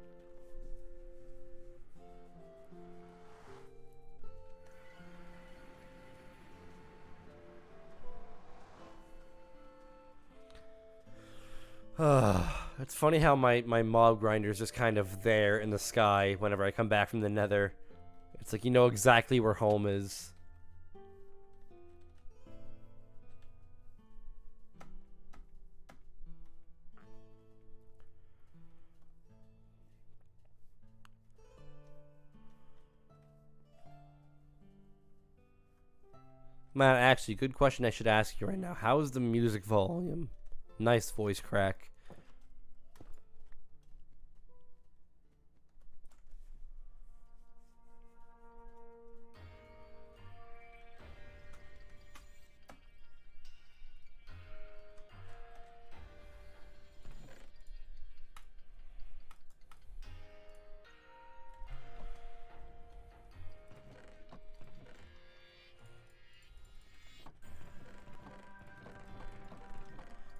It's funny how my mob grinder is just kind of there in the sky whenever I come back from the nether. It's like you know exactly where home is. Man, actually, good question I should ask you right now. How is the music volume? Nice voice crack.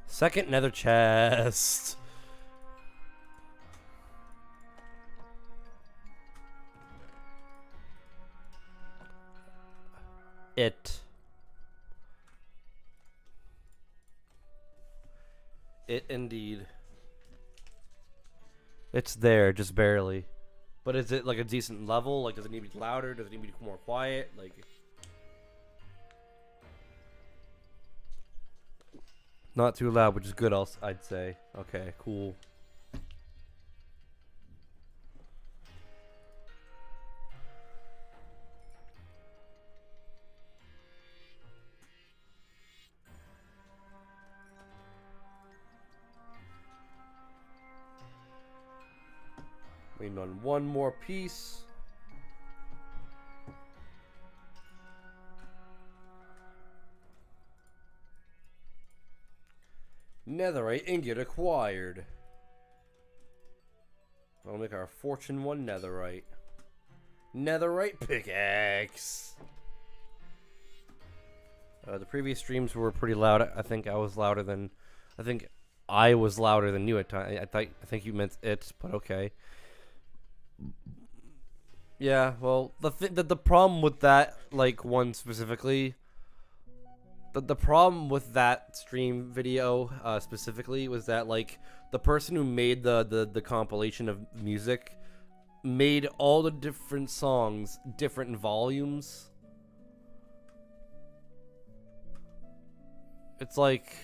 Second nether chest. It indeed. It's there, just barely. But is it like a decent level? Like, does it need to be louder? Does it need to be more quiet? Like... Not too loud, which is good, I'd say. Okay, cool. Waiting on one more piece. Netherite ingot acquired. I'll make our fortune 1 netherite. Netherite pickaxe. The previous streams were pretty loud. I think I was louder than you at times. I think you meant it, but okay. Yeah, well, the problem with that, like, one specifically. The problem with that stream video specifically was that, like, the person who made the compilation of music made all the different songs different in volumes. It's like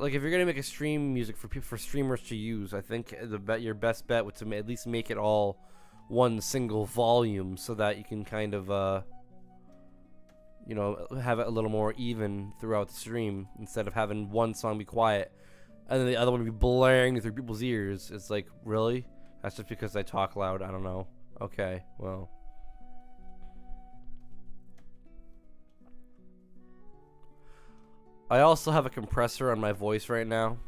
if you're gonna make a stream music for streamers to use, I think your best bet would to at least make it all one single volume so that you can kind of you know, have it a little more even throughout the stream instead of having one song be quiet and then the other one be blaring through people's ears. It's like, really? That's just because I talk loud? I don't know. Okay, well. I also have a compressor on my voice right now,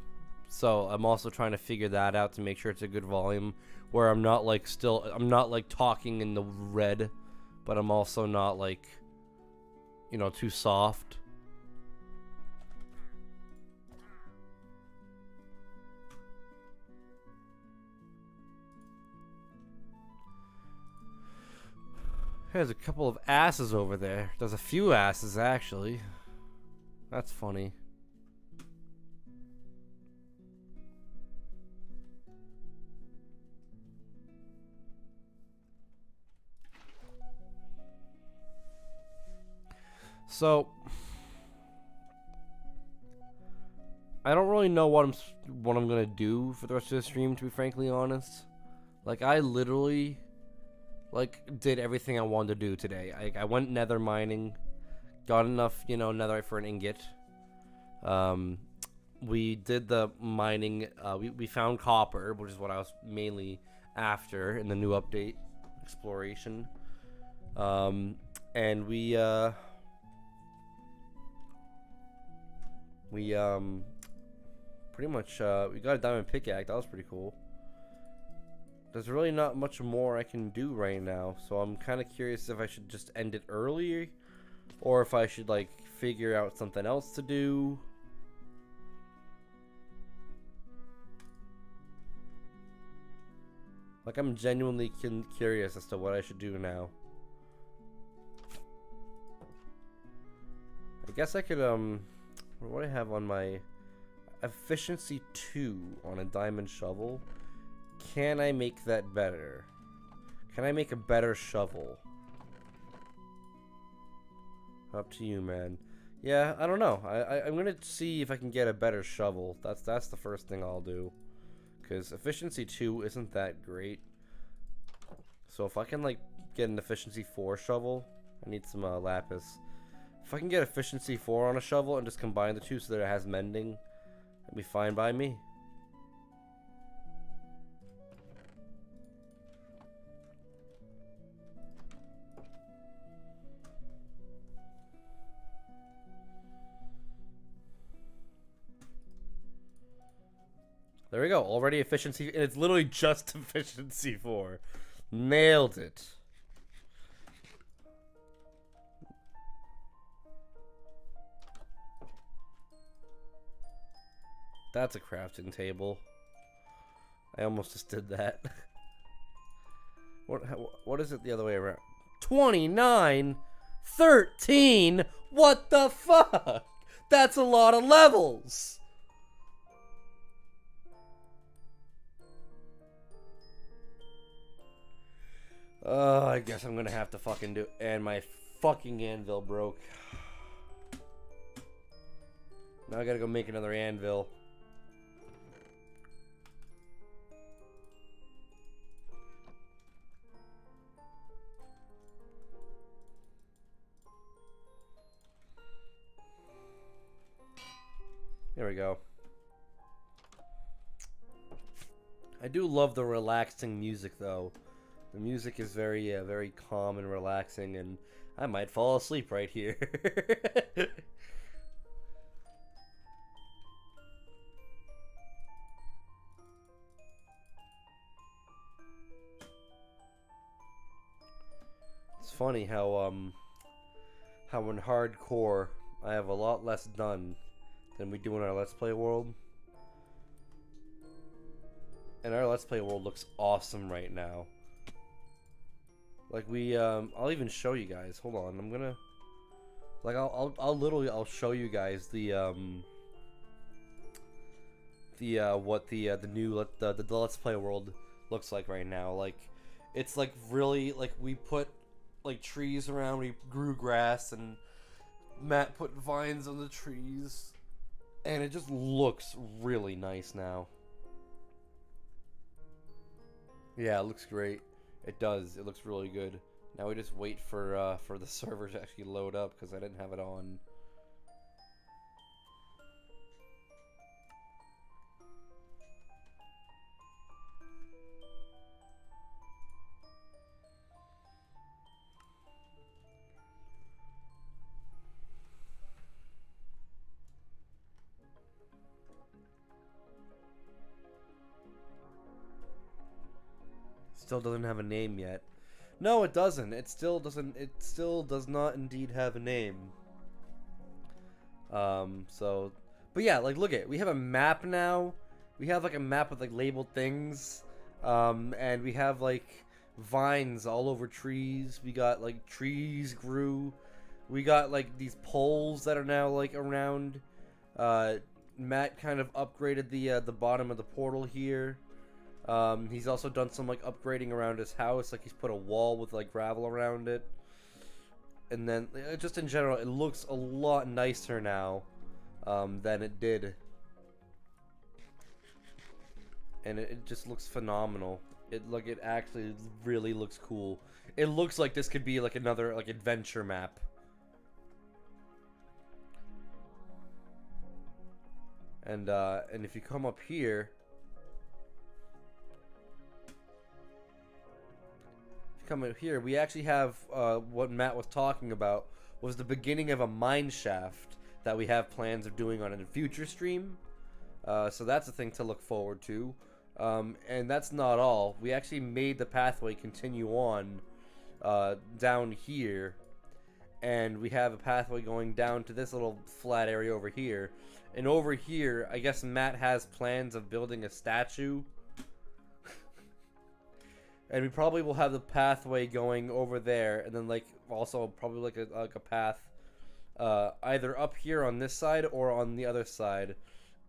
So I'm also trying to figure that out to make sure it's a good volume where I'm not like I'm not like talking in the red, but I'm also not like, you know, too soft. There's a couple of asses over there. There's a few asses actually. That's funny. So I don't really know what I'm gonna do for the rest of the stream, to be frankly honest. Like I literally like did everything I wanted to do today. I went nether mining, got enough, you know, netherite for an ingot. We did the mining. We found copper, which is what I was mainly after in the new update, exploration. And we pretty much we got a diamond pickaxe. That was pretty cool. There's really not much more I can do right now, so I'm kind of curious if I should just end it early, or if I should like figure out something else to do. Like I'm genuinely curious as to what I should do now. I guess I could what do I have on my efficiency 2 on a diamond shovel? Can I make that better? Can I make a better shovel? Up to you, man. Yeah, I don't know. I'm gonna see if I can get a better shovel. That's the first thing I'll do. Because efficiency 2 isn't that great. So if I can like get an efficiency 4 shovel, I need some lapis. If I can get efficiency 4 on a shovel and just combine the two so that it has mending, that'd be fine by me. There we go. Already efficiency, and it's literally just efficiency 4. Nailed it. That's a crafting table. I almost just did that. What is it the other way around? 29? 13? What the fuck? That's a lot of levels. I guess I'm gonna have to fucking do. And my fucking anvil broke. Now I gotta go make another anvil. There we go. I do love the relaxing music though. The music is very, very calm and relaxing, and I might fall asleep right here. It's funny how in hardcore I have a lot less done than we do in our Let's Play world. And our Let's Play world looks awesome right now. Like I'll even show you guys. Hold on, I'm gonna, like, I'll show you guys the new Let's Play world looks like right now. Like, it's like really like we put like trees around, we grew grass, and Matt put vines on the trees, and it just looks really nice now. Yeah, it looks great. It does. It looks really good. Now we just wait for the server to actually load up because I didn't have it on. still doesn't have a name yet. No, it doesn't. It still doesn't. It still does not indeed have a name. So, but yeah, like look at it. We have a map now. We have like a map with like labeled things. And we have like vines all over trees. We got like trees grew. We got like these poles that are now like around. Matt kind of upgraded the bottom of the portal here. He's also done some like upgrading around his house, like he's put a wall with like gravel around it. And then just in general, it looks a lot nicer now than it did. And it just looks phenomenal. It actually really looks cool. It looks like this could be like another like adventure map. And if you come up here, we actually have what Matt was talking about was the beginning of a mine shaft that we have plans of doing on a future stream. So that's a thing to look forward to. And that's not all. We actually made the pathway continue on down here. And we have a pathway going down to this little flat area over here. And over here, I guess Matt has plans of building a statue. And we probably will have the pathway going over there. And then like also probably like a path either up here on this side or on the other side.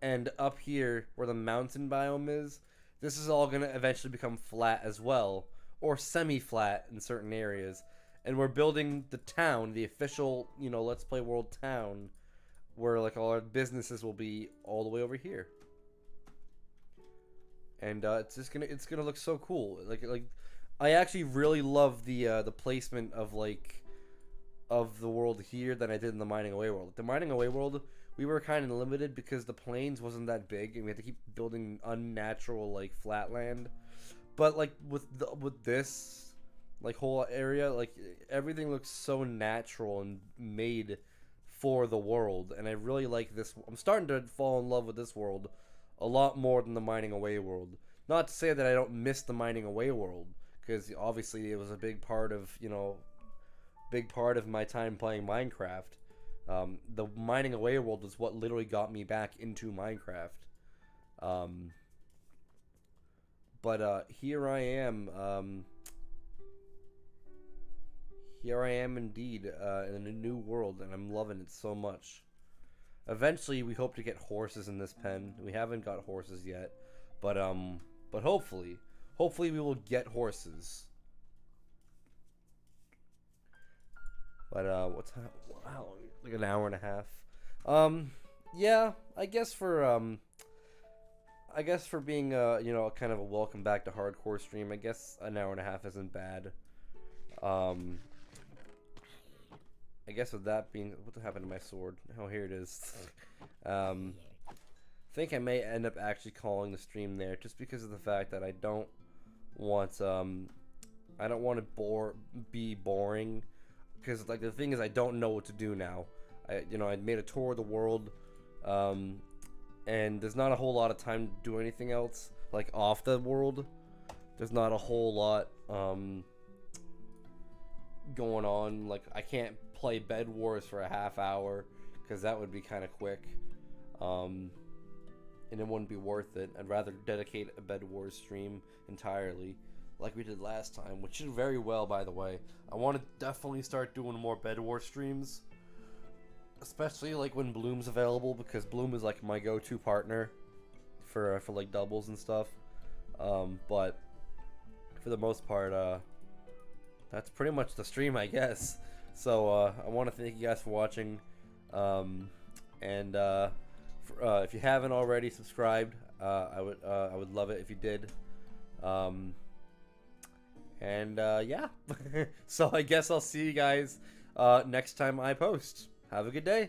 And up here where the mountain biome is, this is all going to eventually become flat as well. Or semi-flat in certain areas. And we're building the town, the official, you know, Let's Play World town, where like all our businesses will be all the way over here. And it's gonna look so cool. Like I actually really love the placement of the world here than I did in the Mining Away world. The Mining Away world, we were kind of limited because the plains wasn't that big, and we had to keep building unnatural like flatland. But like with this like whole area, like everything looks so natural and made for the world, and I really like this. I'm starting to fall in love with this world a lot more than the Mining Away world. Not to say that I don't miss the Mining Away world, because obviously it was a big part of, you know, my time playing Minecraft. The Mining Away world is what literally got me back into Minecraft. But here I am. Here I am indeed in a new world, and I'm loving it so much. Eventually, we hope to get horses in this pen. We haven't got horses yet, but hopefully we will get horses. But what's that? Wow, like an hour and a half. Yeah, I guess for being you know, kind of a welcome back to hardcore stream, I guess an hour and a half isn't bad. I guess with that being, what happened to my sword? Oh, here it is. I think I may end up actually calling the stream there, just because of the fact that I don't want to be boring, because like the thing is, I don't know what to do now. I made a tour of the world, and there's not a whole lot of time to do anything else like off the world. There's not a whole lot going on. Like I can't play bedwars for a half hour because that would be kind of quick, and it wouldn't be worth it. I'd rather dedicate a bedwars stream entirely like we did last time, which did very well, by the way. I want to definitely start doing more bedwars streams, especially like when Bloom's available, because Bloom is like my go-to partner for like doubles and stuff. But for the most part, that's pretty much the stream, I guess. So I want to thank you guys for watching, and if you haven't already subscribed, I would love it if you did. Yeah. So I guess I'll see you guys next time I post. Have a good day.